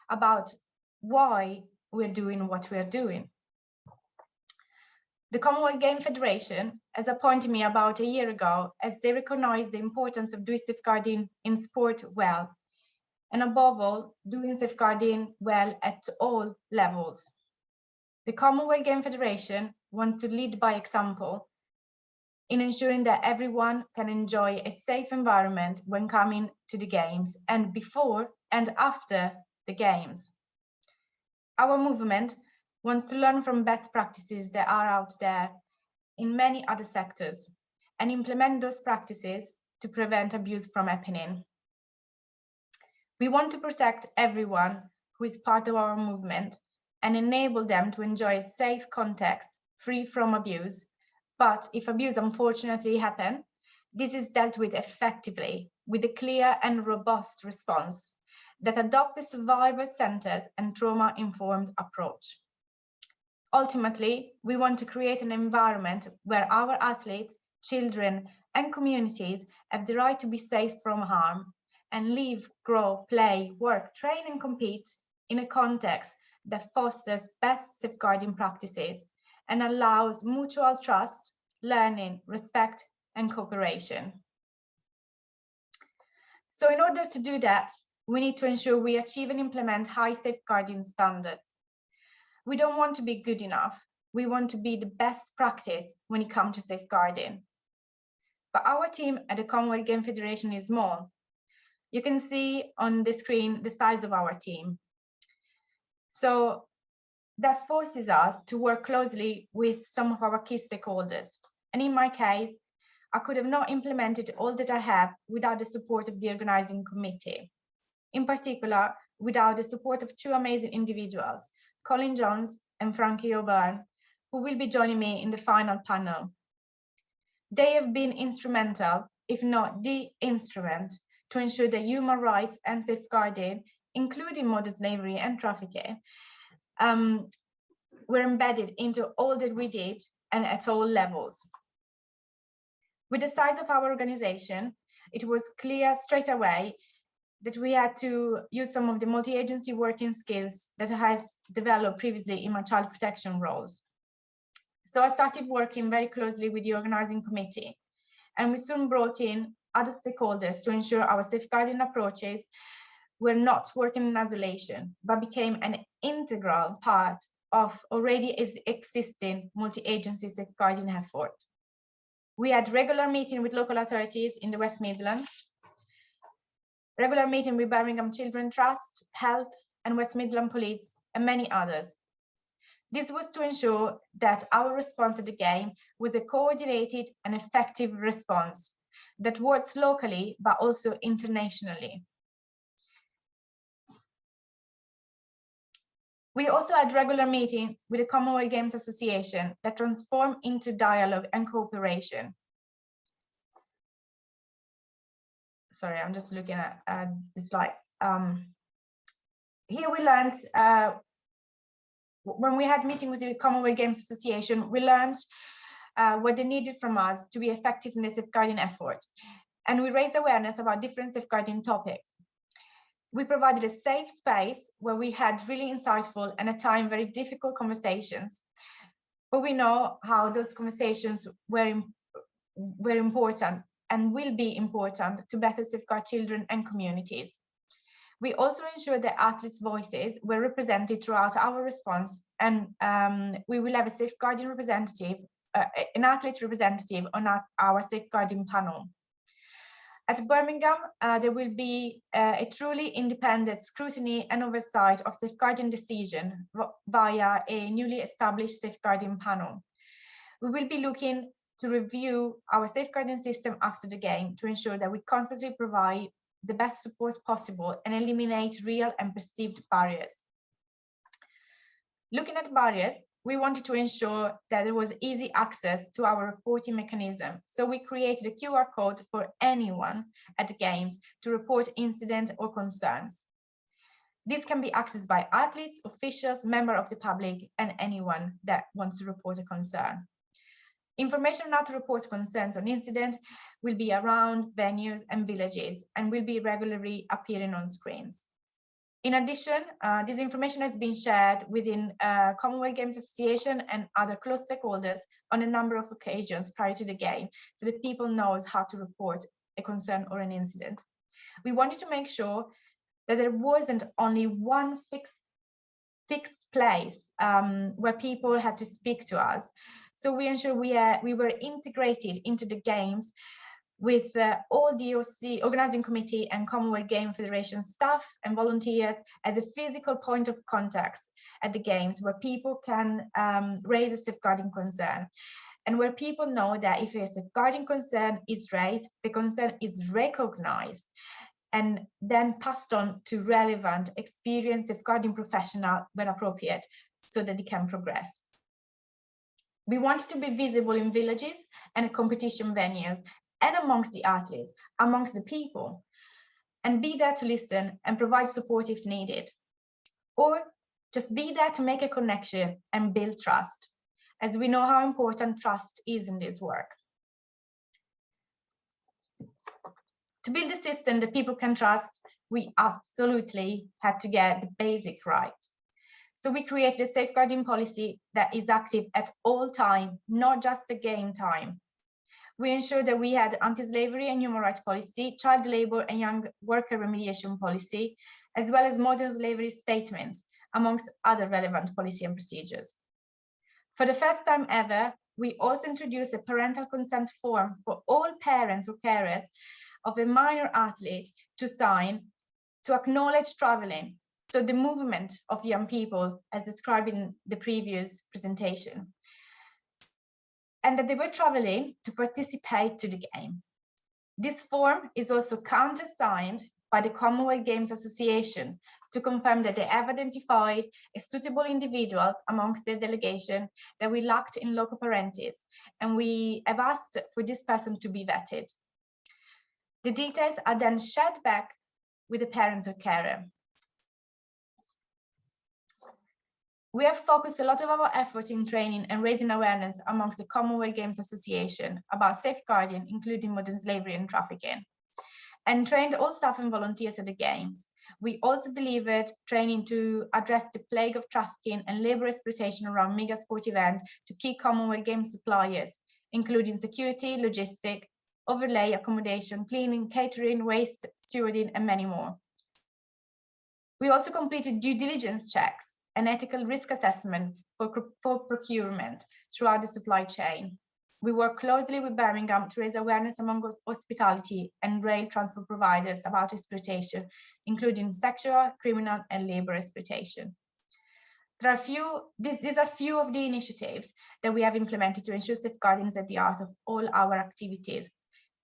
about why we're doing what we are doing. The Commonwealth Game Federation has appointed me about a year ago as they recognize the importance of doing safeguarding in sport well, and above all, doing safeguarding well at all levels. The Commonwealth Game Federation wants to lead by example in ensuring that everyone can enjoy a safe environment when coming to the Games and before and after the Games. Our movement wants to learn from best practices that are out there in many other sectors and implement those practices to prevent abuse from happening. We want to protect everyone who is part of our movement and enable them to enjoy a safe context free from abuse. But if abuse unfortunately happens, this is dealt with effectively with a clear and robust response that adopts a survivor-centered and trauma-informed approach. Ultimately, we want to create an environment where our athletes, children, and communities have the right to be safe from harm and live, grow, play, work, train, and compete in a context that fosters best safeguarding practices and allows mutual trust, learning, respect, and cooperation. So in order to do that, we need to ensure we achieve and implement high safeguarding standards. We don't want to be good enough. We want to be the best practice when it comes to safeguarding. But our team at the Commonwealth Game Federation is small. You can see on the screen the size of our team. So that forces us to work closely with some of our key stakeholders. And in my case, I could have not implemented all that I have without the support of the organizing committee. In particular, without the support of two amazing individuals, Colin Jones and Frankie O'Byrne, who will be joining me in the final panel. They have been instrumental, if not the instrument, to ensure that human rights and safeguarding, including modern slavery and trafficking, were embedded into all that we did and at all levels. With the size of our organization, it was clear straight away that we had to use some of the multi-agency working skills that I has developed previously in my child protection roles. So I started working very closely with the organizing committee, and we soon brought in other stakeholders to ensure our safeguarding approaches were not working in isolation, but became an integral part of already existing multi-agency safeguarding effort. We had regular meetings with local authorities in the West Midlands, regular meeting with Birmingham Children Trust, Health, and West Midland Police, and many others. This was to ensure that our response to the game was a coordinated and effective response that works locally, but also internationally. We also had regular meetings with the Commonwealth Games Association that transformed into dialogue and cooperation. Sorry, I'm just looking at the slides. Here we learned, when we had meetings with the Commonwealth Games Association, we learned what they needed from us to be effective in the safeguarding effort. And we raised awareness about different safeguarding topics. We provided a safe space where we had really insightful and at times very difficult conversations. But we know how those conversations were important and will be important to better safeguard children and communities. We also ensured that athletes' voices were represented throughout our response, and we will have a safeguarding representative, an athlete's representative on our safeguarding panel. At Birmingham, there will be a truly independent scrutiny and oversight of safeguarding decision via a newly established safeguarding panel. We will be looking to review our safeguarding system after the game to ensure that we constantly provide the best support possible and eliminate real and perceived barriers. Looking at barriers, we wanted to ensure that there was easy access to our reporting mechanism. So we created a QR code for anyone at the games to report incidents or concerns. This can be accessed by athletes, officials, members of the public, and anyone that wants to report a concern. Information on how to report concerns on incident will be around venues and villages and will be regularly appearing on screens. In addition, this information has been shared within Commonwealth Games Association and other close stakeholders on a number of occasions prior to the game, so that people knows how to report a concern or an incident. We wanted to make sure that there wasn't only one fixed place where people had to speak to us. So we ensured we were integrated into the games with all DOC, Organising Committee and Commonwealth Game Federation staff and volunteers as a physical point of contact at the games where people can raise a safeguarding concern. And where people know that if a safeguarding concern is raised, the concern is recognized and then passed on to relevant, experienced safeguarding professional when appropriate, so that they can progress. We wanted to be visible in villages and competition venues and amongst the athletes, amongst the people, and be there to listen and provide support if needed. Or just be there to make a connection and build trust, as we know how important trust is in this work. To build a system that people can trust, we absolutely had to get the basic right. So we created a safeguarding policy that is active at all time, not just the game time. We ensured that we had anti-slavery and human rights policy, child labor and young worker remediation policy, as well as modern slavery statements, amongst other relevant policy and procedures. For the first time ever, we also introduced a parental consent form for all parents or carers of a minor athlete to sign to acknowledge traveling, so the movement of young people as described in the previous presentation, and that they were traveling to participate to the game. This form is also countersigned by the Commonwealth Games Association to confirm that they have identified a suitable individuals amongst their delegation that we lacked in loco parentis, and we have asked for this person to be vetted. The details are then shared back with the parents or carer. We have focused a lot of our effort in training and raising awareness amongst the Commonwealth Games Association about safeguarding, including modern slavery and trafficking, and trained all staff and volunteers at the Games. We also delivered training to address the plague of trafficking and labour exploitation around mega sport events to key Commonwealth Games suppliers, including security, logistic, overlay, accommodation, cleaning, catering, waste, stewarding, and many more. We also completed due diligence checks and ethical risk assessment for procurement throughout the supply chain. We work closely with Birmingham to raise awareness among hospitality and rail transport providers about exploitation, including sexual, criminal, and labour exploitation. These are few of the initiatives that we have implemented to ensure safeguarding is at the heart of all our activities.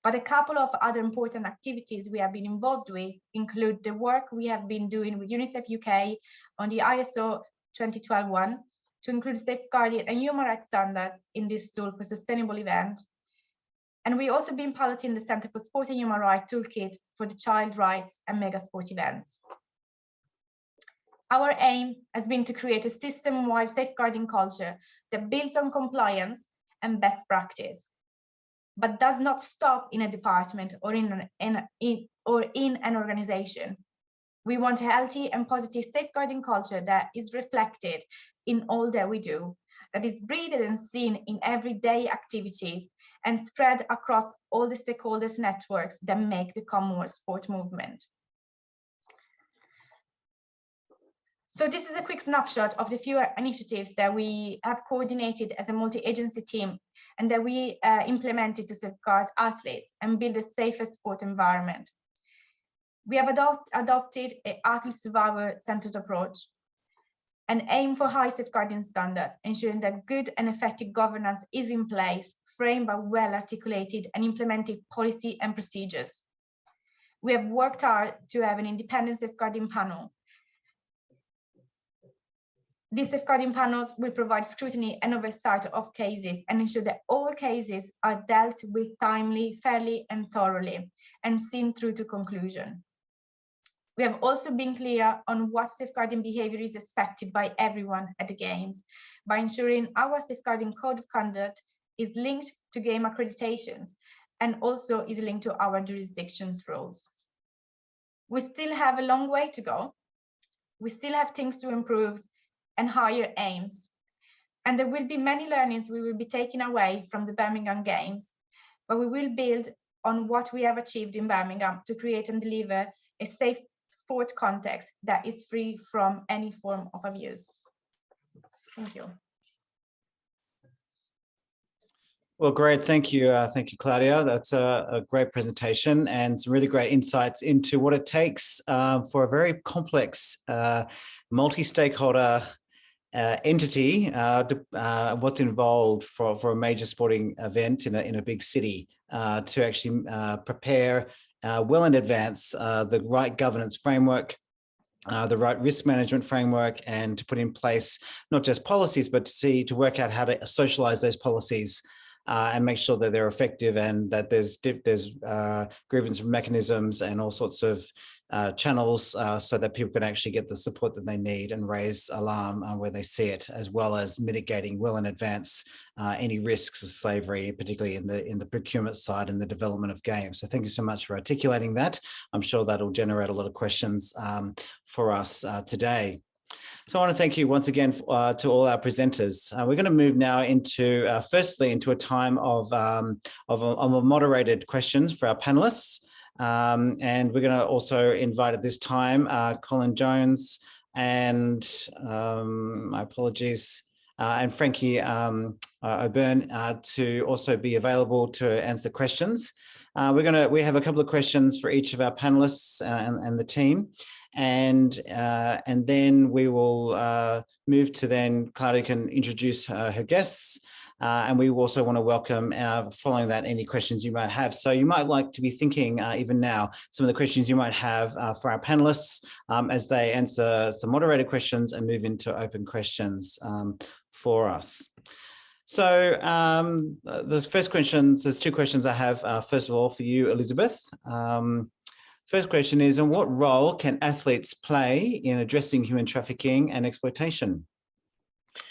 But a couple of other important activities we have been involved with include the work we have been doing with UNICEF UK on the ISO 2012-1 to include safeguarding and human rights standards in this tool for sustainable event. And we also been piloting the Centre for Sport and Human Rights Toolkit for the child rights and mega sport events. Our aim has been to create a system-wide safeguarding culture that builds on compliance and best practice, but does not stop in a department or in an organization. We want a healthy and positive safeguarding culture that is reflected in all that we do, that is breathed and seen in everyday activities and spread across all the stakeholders networks that make the Commonwealth sport movement. So this is a quick snapshot of the few initiatives that we have coordinated as a multi-agency team and that we implemented to safeguard athletes and build a safer sport environment. We have adopted an athlete survivor-centered approach and aim for high safeguarding standards, ensuring that good and effective governance is in place, framed by well-articulated and implemented policy and procedures. We have worked hard to have an independent safeguarding panel These safeguarding panels will provide scrutiny and oversight of cases and ensure that all cases are dealt with timely, fairly, and thoroughly, and seen through to conclusion. We have also been clear on what safeguarding behaviour is expected by everyone at the Games, by ensuring our safeguarding code of conduct is linked to game accreditations and also is linked to our jurisdiction's rules. We still have a long way to go. We still have things to improve and higher aims. And there will be many learnings we will be taking away from the Birmingham Games, but we will build on what we have achieved in Birmingham to create and deliver a safe sport context that is free from any form of abuse. Thank you. Well, great. Thank you, Claudia. That's a great presentation and some really great insights into what it takes for a very complex multi-stakeholder entity, what's involved for a major sporting event in a big city to actually prepare well in advance the right governance framework, the right risk management framework, and to put in place not just policies, but to work out how to socialize those policies and make sure that they're effective and that there's grievance mechanisms and all sorts of channels so that people can actually get the support that they need and raise alarm where they see it, as well as mitigating well in advance any risks of slavery, particularly in the procurement side and the development of games. So thank you so much for articulating that. I'm sure that'll generate a lot of questions for us today. So I want to thank you once again to all our presenters. We're going to move now into, firstly, into a time of moderated questions for our panelists. And we're going to also invite at this time Colin Jones and, my apologies, and Frankie O'Byrne to also be available to answer questions. We have a couple of questions for each of our panelists and the team. And then we will move to then Claudia can introduce her guests. And we also want to welcome, following that, any questions you might have. So you might like to be thinking even now, some of the questions you might have for our panelists as they answer some moderated questions and move into open questions for us. So the first questions, there's two questions I have, first of all, for you, Elizabeth. First question is, in what role can athletes play in addressing human trafficking and exploitation?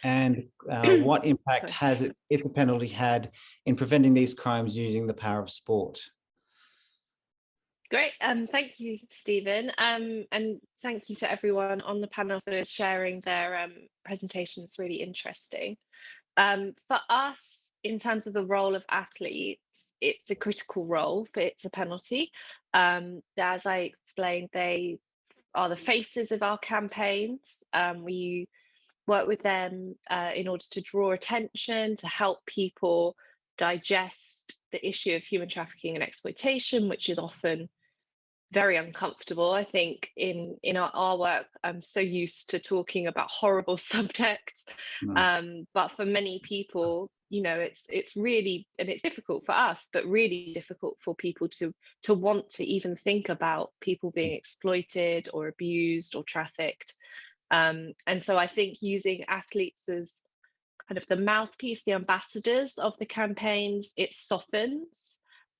And what impact has it, if a penalty had, in preventing these crimes using the power of sport? Great, thank you, Stephen, and thank you to everyone on the panel for sharing their presentations. Really interesting. For us, in terms of the role of athletes, it's a critical role for It's a Penalty. As I explained, they are the faces of our campaigns. We work with them in order to draw attention, to help people digest the issue of human trafficking and exploitation, which is often very uncomfortable. I think in our work, I'm so used to talking about horrible subjects, but for many people, you know, it's really, and it's difficult for us, but really difficult for people to want to even think about people being exploited or abused or trafficked. And so I think using athletes as kind of the mouthpiece, the ambassadors of the campaigns, it softens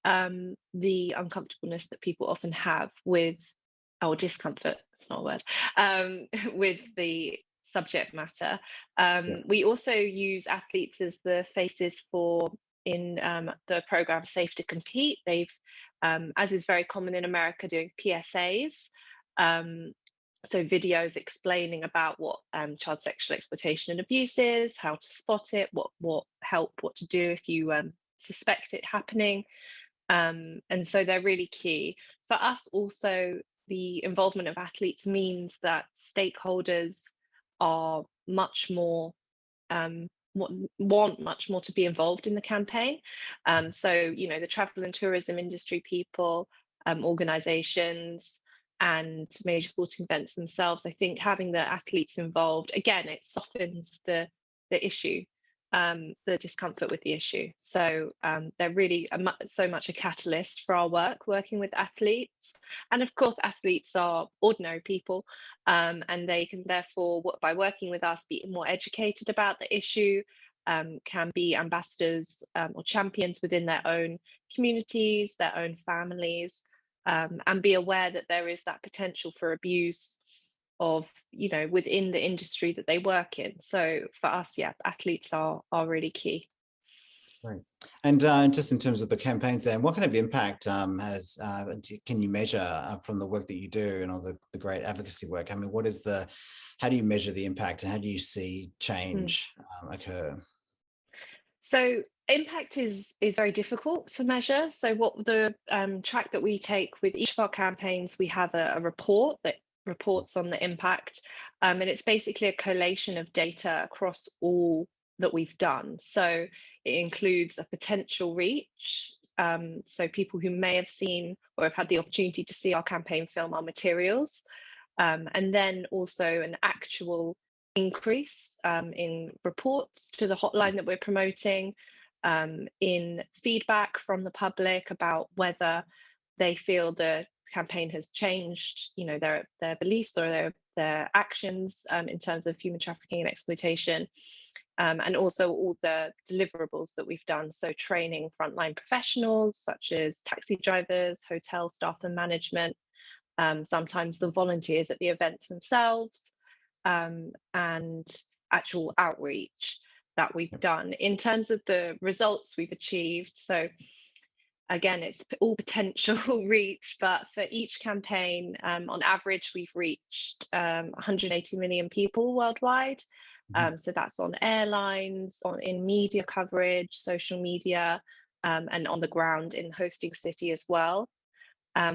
the uncomfortableness that people often have with, or discomfort, it's not a word, with the subject matter. We also use athletes as the faces for, in the program Safe to Compete. They've, as is very common in America, doing PSAs. So videos explaining about what child sexual exploitation and abuse is, how to spot it, what to do if you suspect it happening. And so they're really key. For us also, the involvement of athletes means that stakeholders are much more, want much more to be involved in the campaign. So, you know, the travel and tourism industry people, organisations, and major sporting events themselves, I think having the athletes involved, again, it softens the issue. the discomfort with the issue. So they're really so much a catalyst for our work, working with athletes. And of course, athletes are ordinary people, and they can therefore, by working with us, be more educated about the issue, can be ambassadors or champions within their own communities, their own families, and be aware that there is that potential for abuse of, within the industry that they work in. So for us, yeah, athletes are really key. Right. And just in terms of the campaigns then, what kind of impact can you measure from the work that you do and all the great advocacy work? I mean, how do you measure the impact and how do you see change occur? So impact is very difficult to measure. So what the track that we take with each of our campaigns, we have a report that reports on the impact, and it's basically a collation of data across all that we've done. So it includes a potential reach, so people who may have seen or have had the opportunity to see our campaign film, our materials, and then also an actual increase in reports to the hotline that we're promoting, in feedback from the public about whether they feel the campaign has changed, their beliefs or their actions in terms of human trafficking and exploitation, and also all the deliverables that we've done. So training frontline professionals such as taxi drivers, hotel staff and management, sometimes the volunteers at the events themselves, and actual outreach that we've done. In terms of the results we've achieved, so again, it's all potential reach, but for each campaign, on average, we've reached 180 million people worldwide. So that's on airlines, in media coverage, social media, and on the ground in hosting city as well.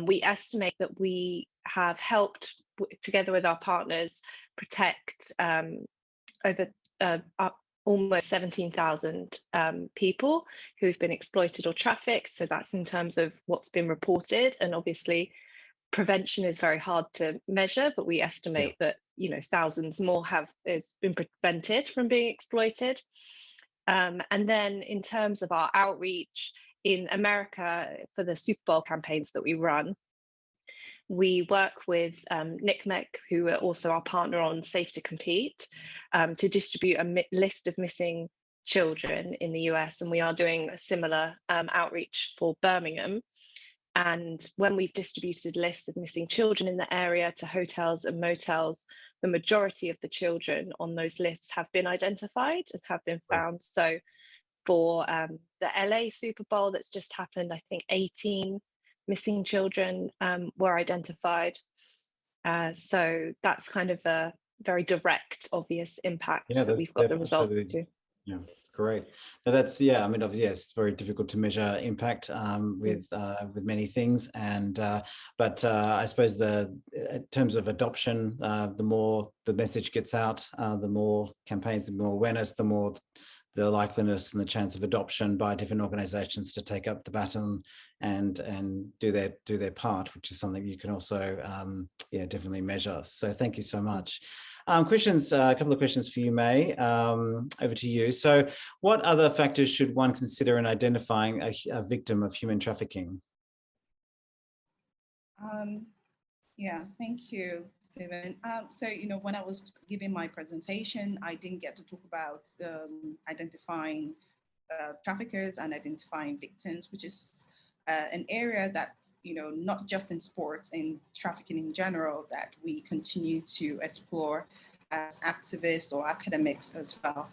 We estimate that we have helped, together with our partners, protect over almost 17,000 people who've been exploited or trafficked. So that's in terms of what's been reported. And obviously, prevention is very hard to measure, but we estimate that thousands more it's been prevented from being exploited. And then in terms of our outreach in America for the Super Bowl campaigns that we run, we work with NCMEC, who are also our partner on Safe to Compete, to distribute a list of missing children in the US, and we are doing a similar outreach for Birmingham. And when we've distributed lists of missing children in the area to hotels and motels, the majority of the children on those lists have been identified and have been found. So for the LA Super Bowl that's just happened, I think 18 missing children were identified. So that's kind of a very direct, obvious impact that we've got the results to. Yeah, great. Now that's, I mean, obviously, it's very difficult to measure impact with many things, and but I suppose in terms of adoption, the more the message gets out, the more campaigns, the more awareness, the more the likeliness and the chance of adoption by different organizations to take up the baton and do their part, which is something you can also definitely measure. So thank you so much. Questions, a couple of questions for you, May. Over to you. So what other factors should one consider in identifying a victim of human trafficking? Yeah, thank you, Stephen. So, when I was giving my presentation, I didn't get to talk about identifying traffickers and identifying victims, which is an area that, not just in sports, in trafficking in general, that we continue to explore as activists or academics as well.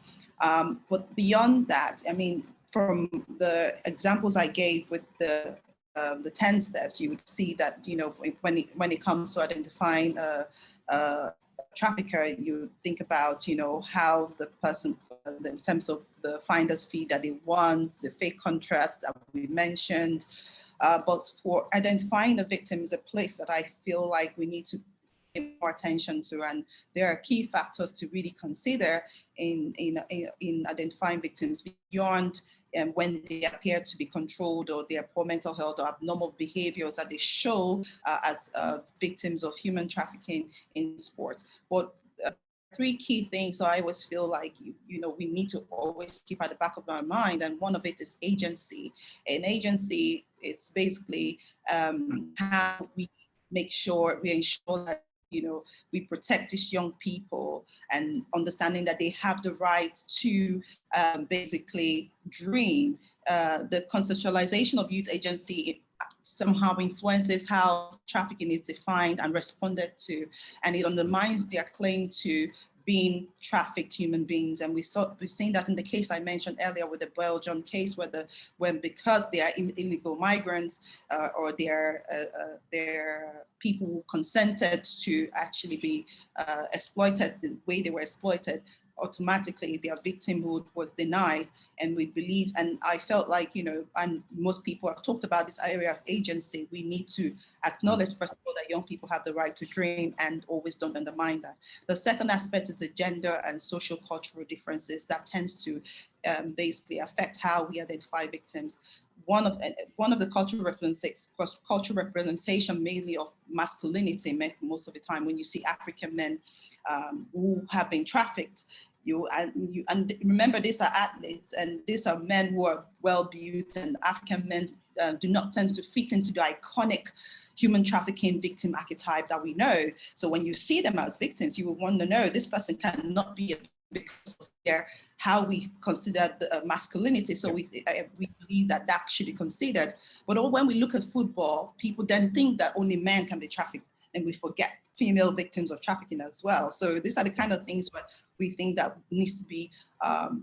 But beyond that, I mean, from the examples I gave with the 10 steps, you would see that, when it comes to identifying a trafficker, you think about, how the person, in terms of the finder's fee that they want, the fake contracts that we mentioned. But for identifying the victim is a place that I feel like we need to give more attention to, and there are key factors to really consider in identifying victims beyond when they appear to be controlled or their poor mental health or abnormal behaviors that they show as victims of human trafficking in sports. But three key things I always feel like, we need to always keep at the back of our mind. And one of it is agency. And agency, it's basically how we ensure that, we protect these young people and understanding that they have the right to basically dream. The conceptualization of youth agency somehow influences how trafficking is defined and responded to, and it undermines their claim to being trafficked human beings. And we've seen that in the case I mentioned earlier with the Belgium case, when because they are illegal migrants or they're people who consented to actually be exploited the way they were exploited, automatically their victimhood was denied. And we believe, and I felt like, and most people have talked about this area of agency, we need to acknowledge, first of all, that young people have the right to dream and always don't undermine that. The second aspect is the gender and social cultural differences that tends to basically affect how we identify victims. One of the cultural representation mainly of masculinity most of the time when you see African men who have been trafficked, and remember, these are athletes and these are men who are well built, and African men do not tend to fit into the iconic human trafficking victim archetype that we know. So when you see them as victims, you will want to know this person cannot be because of how we consider the masculinity. So we believe that should be considered. But when we look at football, people then think that only men can be trafficked, and we forget female victims of trafficking as well. So these are the kind of things where we think that needs to be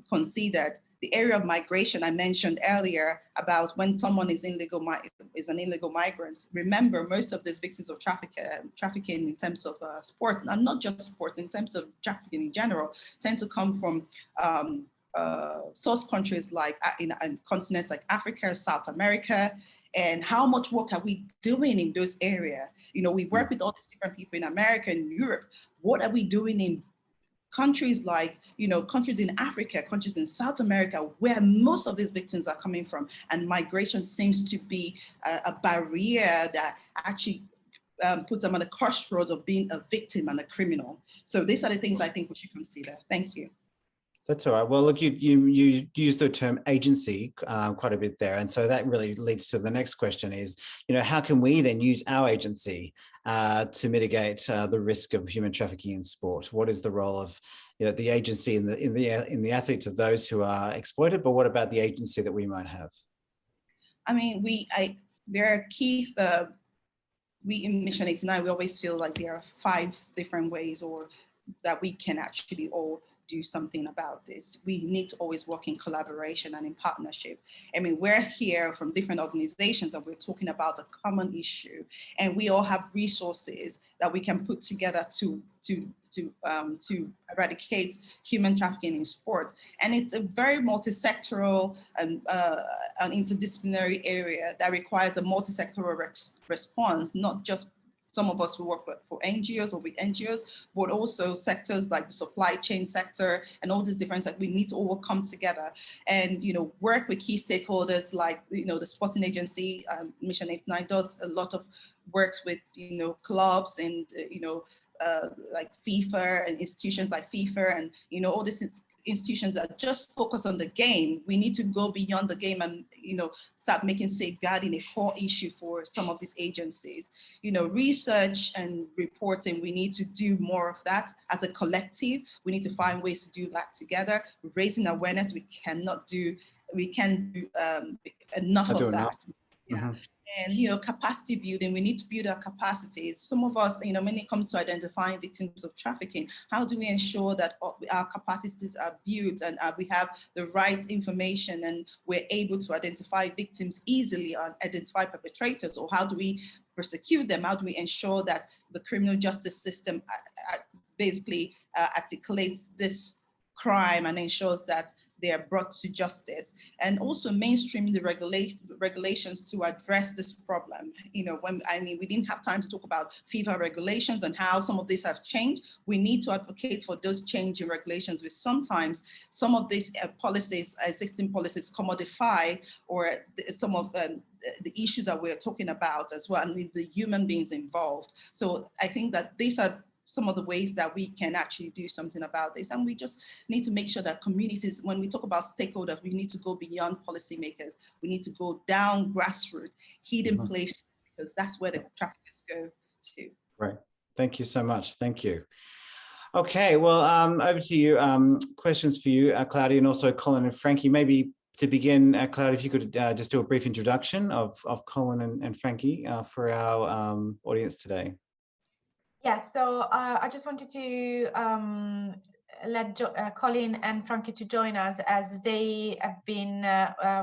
considered. The area of migration I mentioned earlier about when someone is an illegal migrant. Remember, most of these victims of trafficking in terms of sports, and not just sports, in terms of trafficking in general, tend to come from source countries like in continents like Africa, South America. And how much work are we doing in those areas? We work with all these different people in America and Europe. What are we doing in countries like, countries in Africa, countries in South America, where most of these victims are coming from? And migration seems to be a barrier that actually puts them on the crossroads of being a victim and a criminal. So these are the things I think we should consider. Thank you. That's all right. Well, look, you used the term agency quite a bit there. And so that really leads to the next question is, how can we then use our agency to mitigate the risk of human trafficking in sport? What is the role of the agency in the athletes of those who are exploited, but what about the agency that we might have? I mean, there are key, we in Mission 89, we always feel like there are 5 different ways that we can actually all do something about this. We need to always work in collaboration and in partnership. I mean, we're here from different organizations and we're talking about a common issue, and we all have resources that we can put together to eradicate human trafficking in sports. And it's a very multi-sectoral and an interdisciplinary area that requires a multi-sectoral response, not just some of us who work for NGOs or with NGOs, but also sectors like the supply chain sector and all these different sectors. We need to all come together and, work with key stakeholders like, the sporting agency, Mission 89 does a lot of works with, clubs and, like FIFA and institutions like FIFA and, all these institutions that just focus on the game. We need to go beyond the game and, start making safeguarding a core issue for some of these agencies. Research and reporting, we need to do more of that as a collective. We need to find ways to do that together. Raising awareness, we can't do enough of that. Yeah. Mm-hmm. And, capacity building, we need to build our capacities. Some of us, when it comes to identifying victims of trafficking, how do we ensure that our capacities are built and we have the right information and we're able to identify victims easily and identify perpetrators? Or how do we prosecute them? How do we ensure that the criminal justice system basically articulates this crime and ensures that they are brought to justice, and also mainstreaming the regulations to address this problem. We didn't have time to talk about FIFA regulations and how some of these have changed. We need to advocate for those change in regulations, which sometimes some of these existing policies commodify or some of the issues that we're talking about as well, and the human beings involved. So I think that these are some of the ways that we can actually do something about this. And we just need to make sure that communities, when we talk about stakeholders, we need to go beyond policymakers. We need to go down grassroots, hidden places, because that's where the traffickers go to. Right. Thank you so much. Thank you. Okay, well, over to you. Questions for you, Claudia, and also Colin and Frankie. Maybe to begin, Claudia, if you could just do a brief introduction of Colin and Frankie for our audience today. Yeah, so I just wanted to let Colin and Frankie to join us, as they have been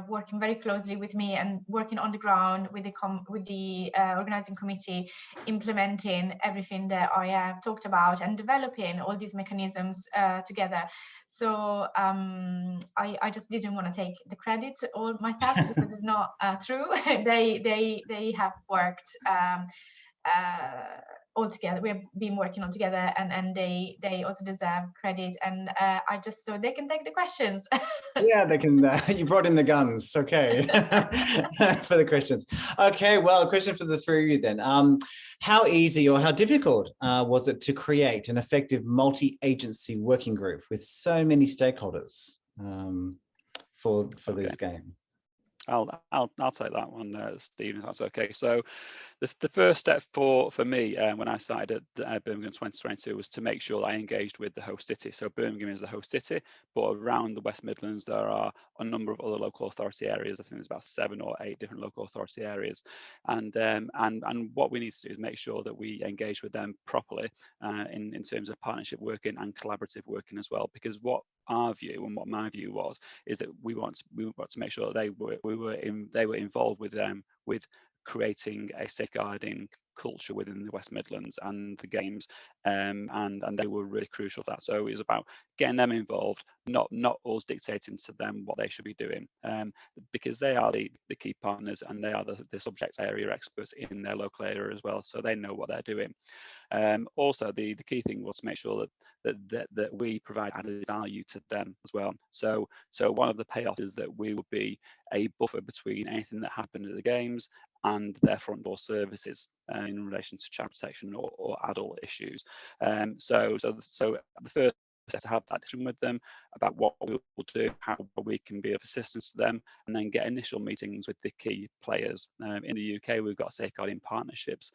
working very closely with me and working on the ground with the organizing committee, implementing everything that I have talked about and developing all these mechanisms together. So I just didn't want to take the credit all myself, because it's not true. They have worked all together. We've been working on together, and they also deserve credit. And I just, so they can take the questions. Yeah, they can. You brought in the guns, okay, for the questions. Okay, well, a question for the three of you then. How easy or how difficult was it to create an effective multi-agency working group with so many stakeholders for this game? I'll take that one, Stephen, if that's okay. So the first step for me when I started at Birmingham 2022 was to make sure that I engaged with the host city. So Birmingham is the host city, but around the West Midlands there are a number of other local authority areas. I think there's about 7 or 8 different local authority areas, and what we need to do is make sure that we engage with them properly in terms of partnership working and collaborative working as well. Because what our view and what my view was is that we want to make sure that they were involved with creating a safeguarding culture within the West Midlands and the games, and they were really crucial for that. So it was about getting them involved, not us dictating to them what they should be doing, because they are the key partners, and they are the subject area experts in their local area as well, so they know what they're doing. Also, the key thing was to make sure that we provide added value to them as well. So one of the payoffs is that we would be a buffer between anything that happened at the games and their front door services in relation to child protection or adult issues. So the first to have that discussion with them about what we will do, how we can be of assistance to them, and then get initial meetings with the key players. In the UK, we've got Safeguarding Partnerships,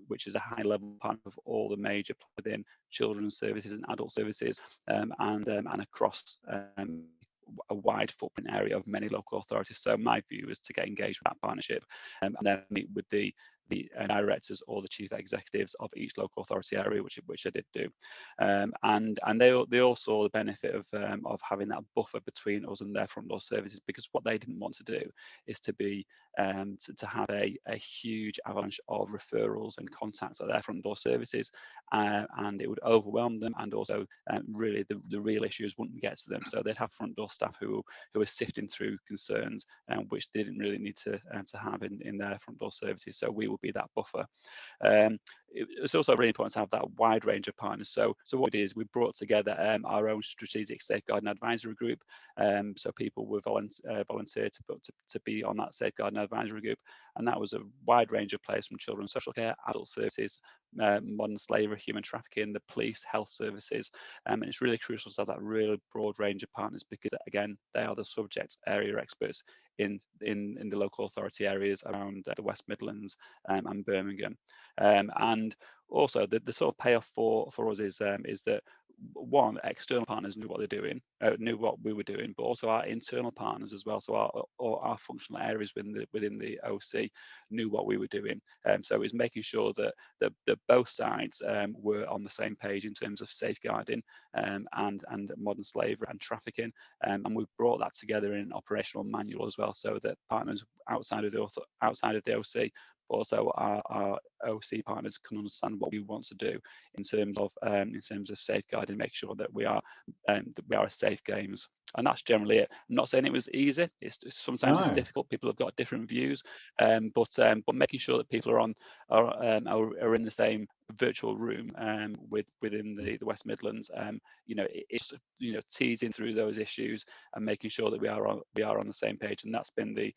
which is a high-level partner of all the major within children's services and adult services, and across a wide footprint area of many local authorities. So my view is to get engaged with that partnership, and then meet with the directors or the chief executives of each local authority area, which I did do, and they all saw the benefit of having that buffer between us and their front door services, because what they didn't want to do is to be to have a huge avalanche of referrals and contacts at their front door services, and it would overwhelm them, and also really the real issues wouldn't get to them. So they'd have front door staff who are sifting through concerns, which they didn't really need to have in their front door services. So we will be that buffer. It's also really important to have that wide range of partners. So what it is, we brought together our own strategic safeguarding advisory group. So people were volunteered to be on that safeguarding advisory group, and that was a wide range of players from children's social care, adult services, modern slavery, human trafficking, the police, health services, and it's really crucial to have that really broad range of partners, because again, they are the subject area experts in the local authority areas around the West Midlands and Birmingham. And also the sort of payoff for us is that, one, external partners knew what they're doing, knew what we were doing, but also our internal partners as well. So our functional areas within the OC knew what we were doing. So it was making sure that both sides were on the same page in terms of safeguarding and modern slavery and trafficking. And we've brought that together in an operational manual as well, so that partners outside of the OC, but also our OC partners can understand what we want to do in terms of safeguarding, make sure that we are a safe games. and that's generally it. I'm not saying it was easy. Sometimes it's difficult. People have got different views, but making sure that people are in the same virtual room within the West Midlands, it's teasing through those issues and making sure that we are on the same page. And that's been the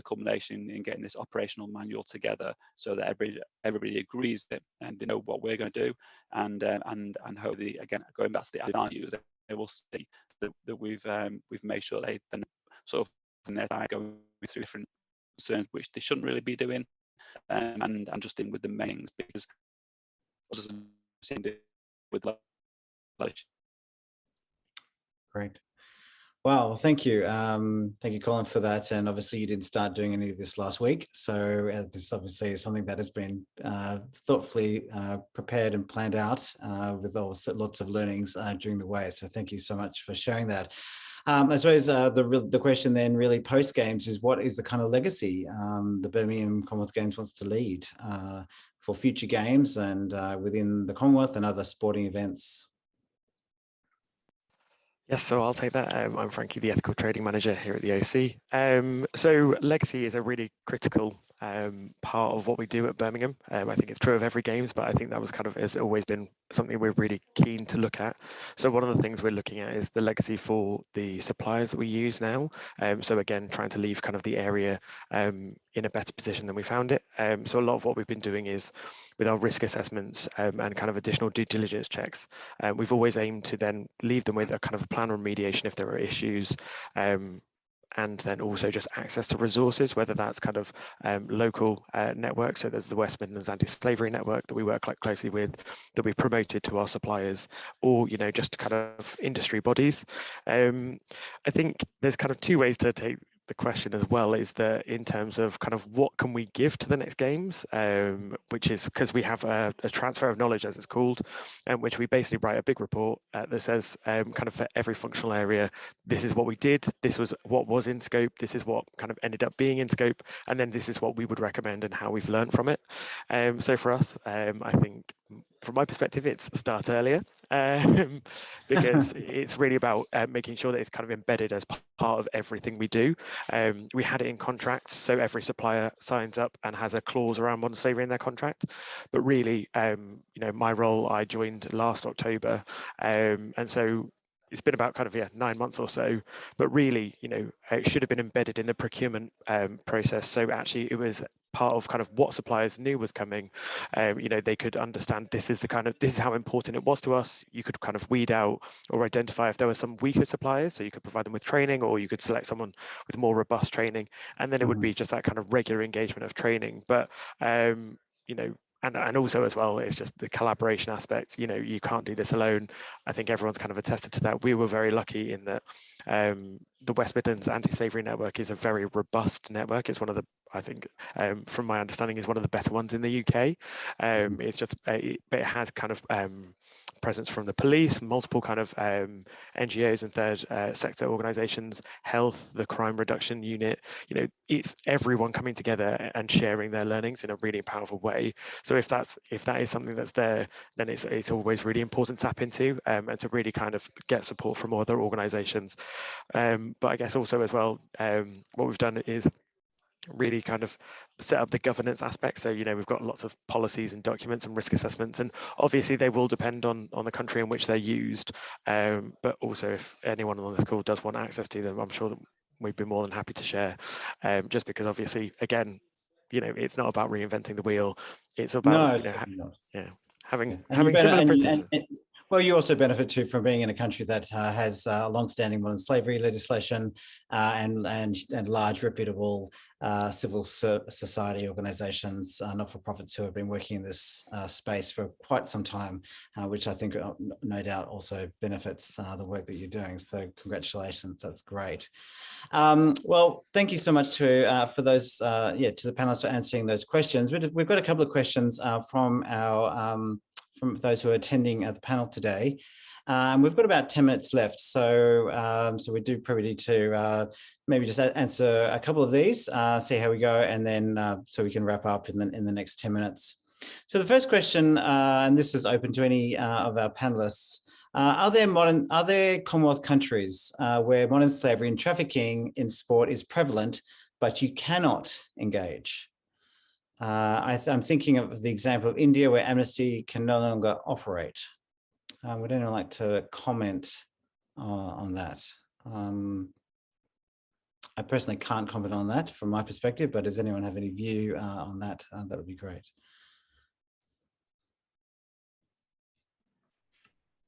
culmination in getting this operational manual together, so that everybody agrees that and they know what we're going to do, and hopefully, again, going back to the values, they will see that we've made sure they then sort of from their side going through different concerns which they shouldn't really be doing, and just in with the main things, because with Great. Wow, thank you. Thank you, Colin, for that. And obviously you didn't start doing any of this last week. So this obviously is something that has been thoughtfully prepared and planned out with also lots of learnings during the way. So thank you so much for sharing that. I suppose the question then really post games is, what is the kind of legacy the Birmingham Commonwealth Games wants to lead for future games and within the Commonwealth and other sporting events? Yes, so I'll take that. I'm Frankie, the Ethical Trading Manager here at the OC. So legacy is a really critical part of what we do at Birmingham. I think it's true of every games, but I think that was has always been something we're really keen to look at. So one of the things we're looking at is the legacy for the suppliers that we use now. So again, trying to leave the area in a better position than we found it. So a lot of what we've been doing is with our risk assessments and additional due diligence checks. We've always aimed to then leave them with a plan remediation if there are issues, and then also just access to resources, whether that's local networks. So there's the West Midlands Anti-Slavery Network that we work closely with, that we've promoted to our suppliers, or just industry bodies. I think there's two ways to take the question as well, is that in terms of what can we give to the next games, which is because we have a transfer of knowledge, as it's called, which we basically write a big report that says for every functional area, this is what we did, this was what was in scope, this is what ended up being in scope, and then this is what we would recommend and how we've learned from it. So for us, I think from my perspective, it's start earlier, because it's really about making sure that it's embedded as part of everything we do. We had it in contracts, so every supplier signs up and has a clause around modern slavery in their contract. But really, my role, I joined last October, and so it's been about 9 months or so, but really, it should have been embedded in the procurement process. So actually it was part of what suppliers knew was coming. They could understand this is this is how important it was to us. You could weed out or identify if there were some weaker suppliers, so you could provide them with training, or you could select someone with more robust training, and then it would be just that regular engagement of training. But and also as well, it's just the collaboration aspect. You can't do this alone. I think everyone's attested to that. We were very lucky in that the West Midlands Anti-Slavery Network is a very robust network. It's one of the, I think, from my understanding, is one of the better ones in the UK. It's just, but it has presence from the police, multiple NGOs and third sector organisations, health, the crime reduction unit. It's everyone coming together and sharing their learnings in a really powerful way. So if that is something that's there, then it's always really important to tap into, and to really get support from other organisations. But I guess also as well, what we've done is really set up the governance aspect. So we've got lots of policies and documents and risk assessments, and obviously they will depend on the country in which they're used, but also if anyone on the call does want access to them, I'm sure that we'd be more than happy to share, just because obviously, again, it's not about reinventing the wheel, it's about having similar principles. Well, you also benefit too from being in a country that has long-standing modern slavery legislation and large reputable civil society organisations, not-for-profits, who have been working in this space for quite some time, which I think no doubt also benefits the work that you're doing. So congratulations, that's great. Well, thank you so much for those, to the panelists for answering those questions. We've got a couple of questions from those who are attending the panel today. We've got about 10 minutes left, so we do probably need to maybe just answer a couple of these, see how we go, and then so we can wrap up in the next 10 minutes. So the first question, and this is open to any of our panelists, Are there Commonwealth countries where modern slavery and trafficking in sport is prevalent, but you cannot engage? I'm thinking of the example of India, where amnesty can no longer operate. Would anyone like to comment on that? I personally can't comment on that from my perspective, but does anyone have any view on that? That would be great.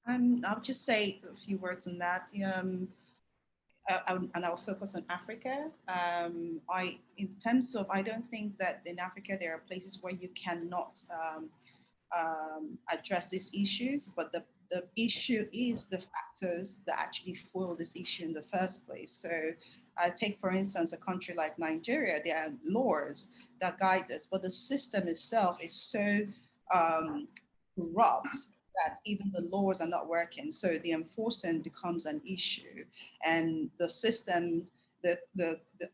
I'll just say a few words on that. And I'll focus on Africa. In terms of, I don't think that in Africa there are places where you cannot address these issues, but the issue is the factors that actually fuel this issue in the first place. So take, for instance, a country like Nigeria. There are laws that guide us, but the system itself is so corrupt that even the laws are not working. So the enforcement becomes an issue, and the system, the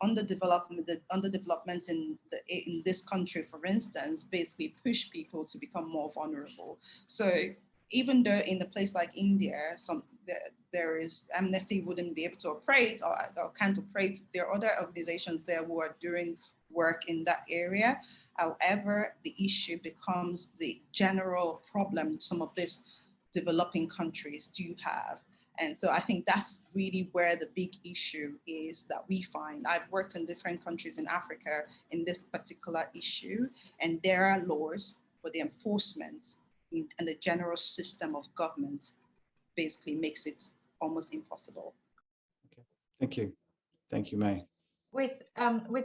underdevelopment in this country, for instance, basically push people to become more vulnerable. So even though in a place like India, there is amnesty wouldn't be able to operate or can't operate, there are other organizations there who are doing work in that area. However, the issue becomes the general problem some of these developing countries do have. And so I think that's really where the big issue is that we find. I've worked in different countries in Africa in this particular issue, and there are laws, but the enforcement and the general system of government basically makes it almost impossible. Okay. Thank you. Thank you, May. With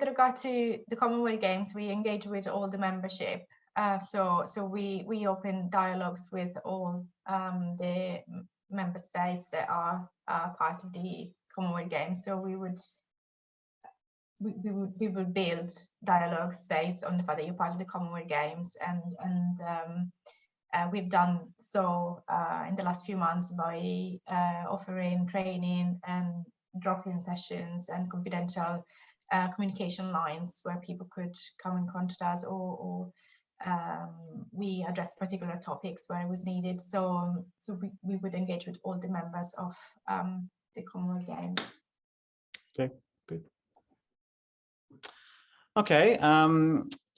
regard to the Commonwealth Games, we engage with all the membership. So we open dialogues with all the member states that are part of the Commonwealth Games. So we would build dialogues based on the fact that you're part of the Commonwealth Games, and we've done so in the last few months by offering training and drop-in sessions and confidential communication lines where people could come and contact us, or we address particular topics where it was needed. So we would engage with all the members of the Commonwealth Games. Okay, good. Okay,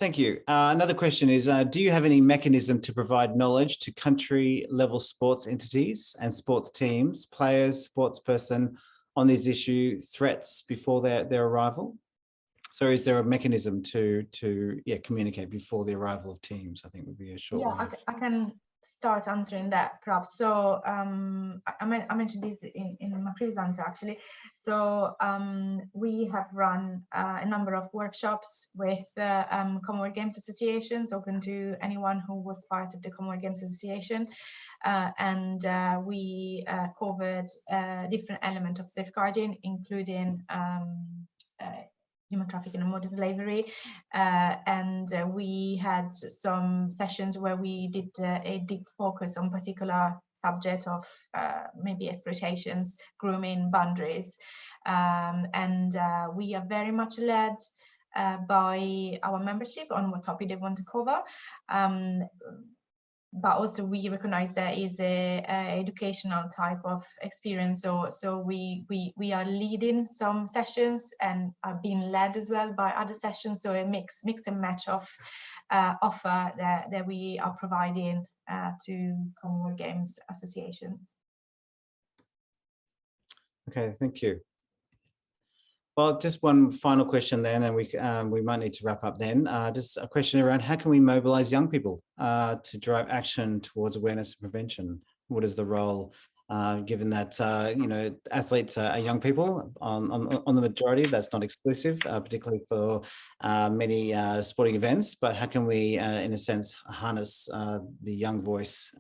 thank you. Another question is, do you have any mechanism to provide knowledge to country level sports entities and sports teams, players, sportsperson on these issue threats before their arrival? So is there a mechanism to communicate before the arrival of teams? I think would be a short way. I can start answering that perhaps. So I mentioned this in my previous answer actually. So we have run a number of workshops with Commonwealth Games associations, open to anyone who was part of the Commonwealth Games Association, and we covered different elements of safeguarding, including human trafficking and modern slavery, and we had some sessions where we did a deep focus on particular subject of maybe exploitations, grooming, boundaries, and we are very much led by our membership on what topic they want to cover. But also we recognize there is a educational type of experience. So we are leading some sessions and are being led as well by other sessions. So a mix and match of offer that we are providing to Commonwealth Games associations. Okay, thank you. Well, just one final question then, and we might need to wrap up then. Just a question around how can we mobilize young people to drive action towards awareness and prevention? What is the role, given that athletes are young people on the majority? That's not exclusive, particularly for many sporting events. But how can we, in a sense, harness the young voice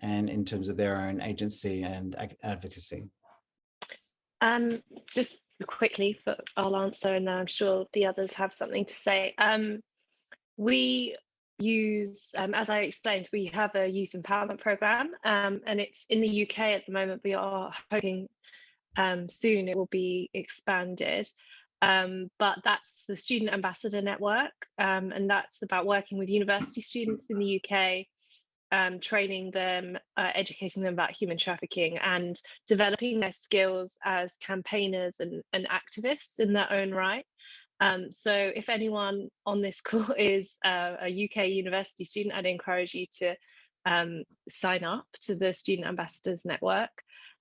and in terms of their own agency and advocacy? Just quickly, I'll answer, and I'm sure the others have something to say. We use, as I explained, we have a youth empowerment program, and it's in the UK at the moment. We are hoping soon it will be expanded, but that's the Student Ambassador Network, and that's about working with university students in the UK training them, educating them about human trafficking, and developing their skills as campaigners and activists in their own right. So if anyone on this call is a UK university student, I'd encourage you to sign up to the Student Ambassadors Network.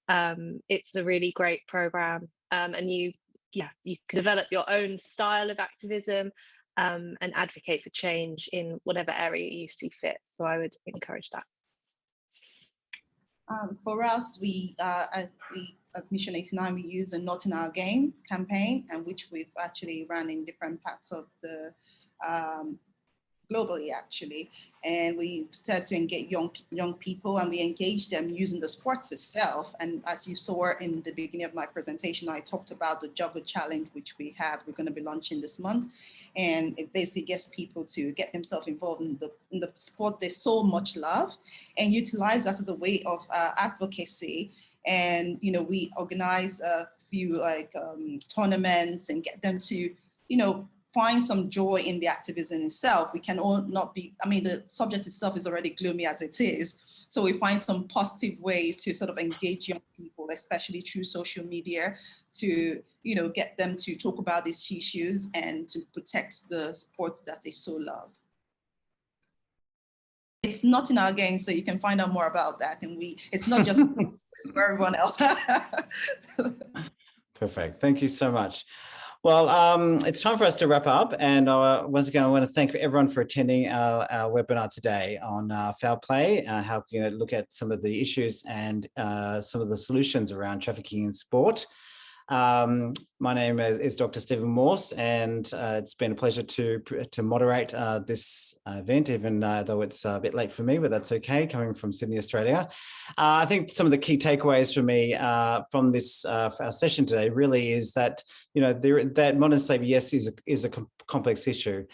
It's a really great program, and you can develop your own style of activism and advocate for change in whatever area you see fit. So I would encourage that. For us, we at Mission 89, we use a Not in Our Game campaign, and which we've actually run in different parts of the globally, actually. And we started to engage young people, and we engage them using the sports itself. And as you saw in the beginning of my presentation, I talked about the Juggle Challenge, which we're going to be launching this month. And it basically gets people to get themselves involved in the sport they so much love, and utilize that as a way of advocacy. And, you know, we organize a few tournaments and get them to, you know, find some joy in the activism itself. We can all not be, I mean, the subject itself is already gloomy as it is. So we find some positive ways to sort of engage young people, especially through social media, to, you know, get them to talk about these issues and to protect the sports that they so love. It's Not in Our Game, so you can find out more about that. And it's not just it's for everyone else. Perfect. Thank you so much. Well, it's time for us to wrap up. And once again, I want to thank everyone for attending our webinar today on foul play, how we can look at some of the issues and some of the solutions around trafficking in sport. My name is Dr. Stephen Morse, and it's been a pleasure to moderate this event, even though it's a bit late for me, but that's okay, coming from Sydney, Australia. I think some of the key takeaways for me from this for our session today really is that, you know, that modern slavery, yes, is a complex issue.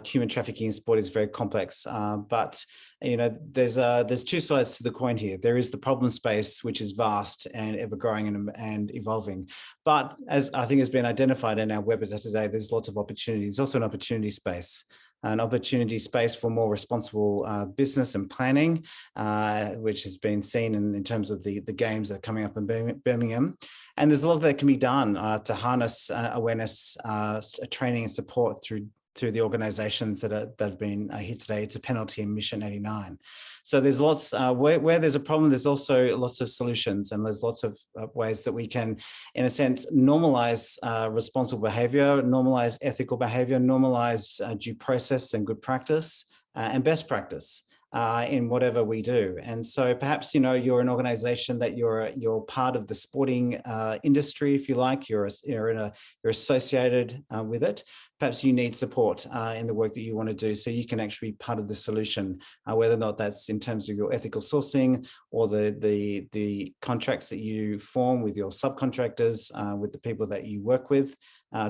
Human trafficking in sport is very complex, but you know, there's two sides to the coin here. There is the problem space, which is vast and ever growing and evolving. But as I think has been identified in our webinar today, there's lots of opportunities. Also an opportunity space for more responsible business and planning, which has been seen in terms of the games that are coming up in Birmingham. And there's a lot that can be done to harness awareness, training and support through the organisations that have been here today. It's a penalty in Mission 89. So there's lots, where there's a problem, there's also lots of solutions, and there's lots of ways that we can, in a sense, normalise responsible behaviour, normalise ethical behaviour, normalise due process and good practice and best practice in whatever we do. And so perhaps, you know, you're an organisation that you're part of the sporting industry, if you like, you're associated with it. Perhaps you need support in the work that you want to do, so you can actually be part of the solution, whether or not that's in terms of your ethical sourcing or the contracts that you form with your subcontractors, with the people that you work with,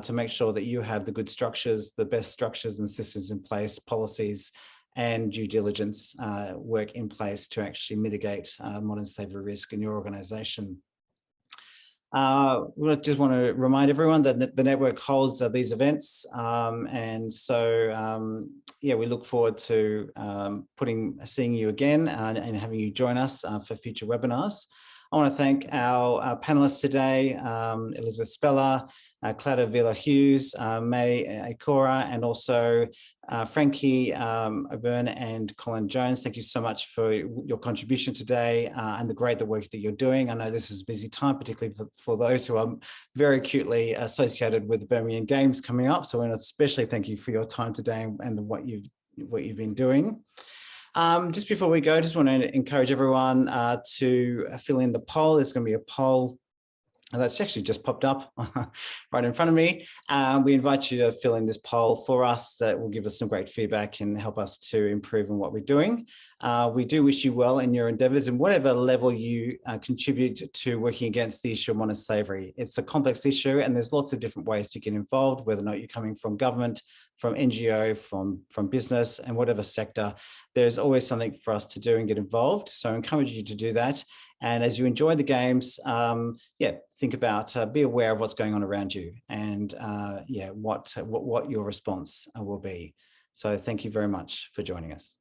to make sure that you have the good structures, the best structures and systems in place, policies and due diligence work in place to actually mitigate modern slavery risk in your organisation. We just want to remind everyone that the network holds these events, and so yeah, we look forward to seeing you again and having you join us for future webinars. I want to thank our panelists today, Elizabeth Speller, Clara Villa-Hughes, May Akora, and also Frankie O'Byrne and Colin Jones. Thank you so much for your contribution today and the great work that you're doing. I know this is a busy time, particularly for those who are very acutely associated with the Birmingham Games coming up. So I want to especially thank you for your time today and what you've been doing. Just before we go, just want to encourage everyone to fill in the poll. There's going to be a poll that's actually just popped up right in front of me. We invite you to fill in this poll for us. That will give us some great feedback and help us to improve on what we're doing. We do wish you well in your endeavours and whatever level you contribute to working against the issue of modern slavery. It's a complex issue and there's lots of different ways to get involved, whether or not you're coming from government, from NGO, from business and whatever sector. There's always something for us to do and get involved. So I encourage you to do that. And as you enjoy the games, yeah, think about, be aware of what's going on around you and yeah, what your response will be. So thank you very much for joining us.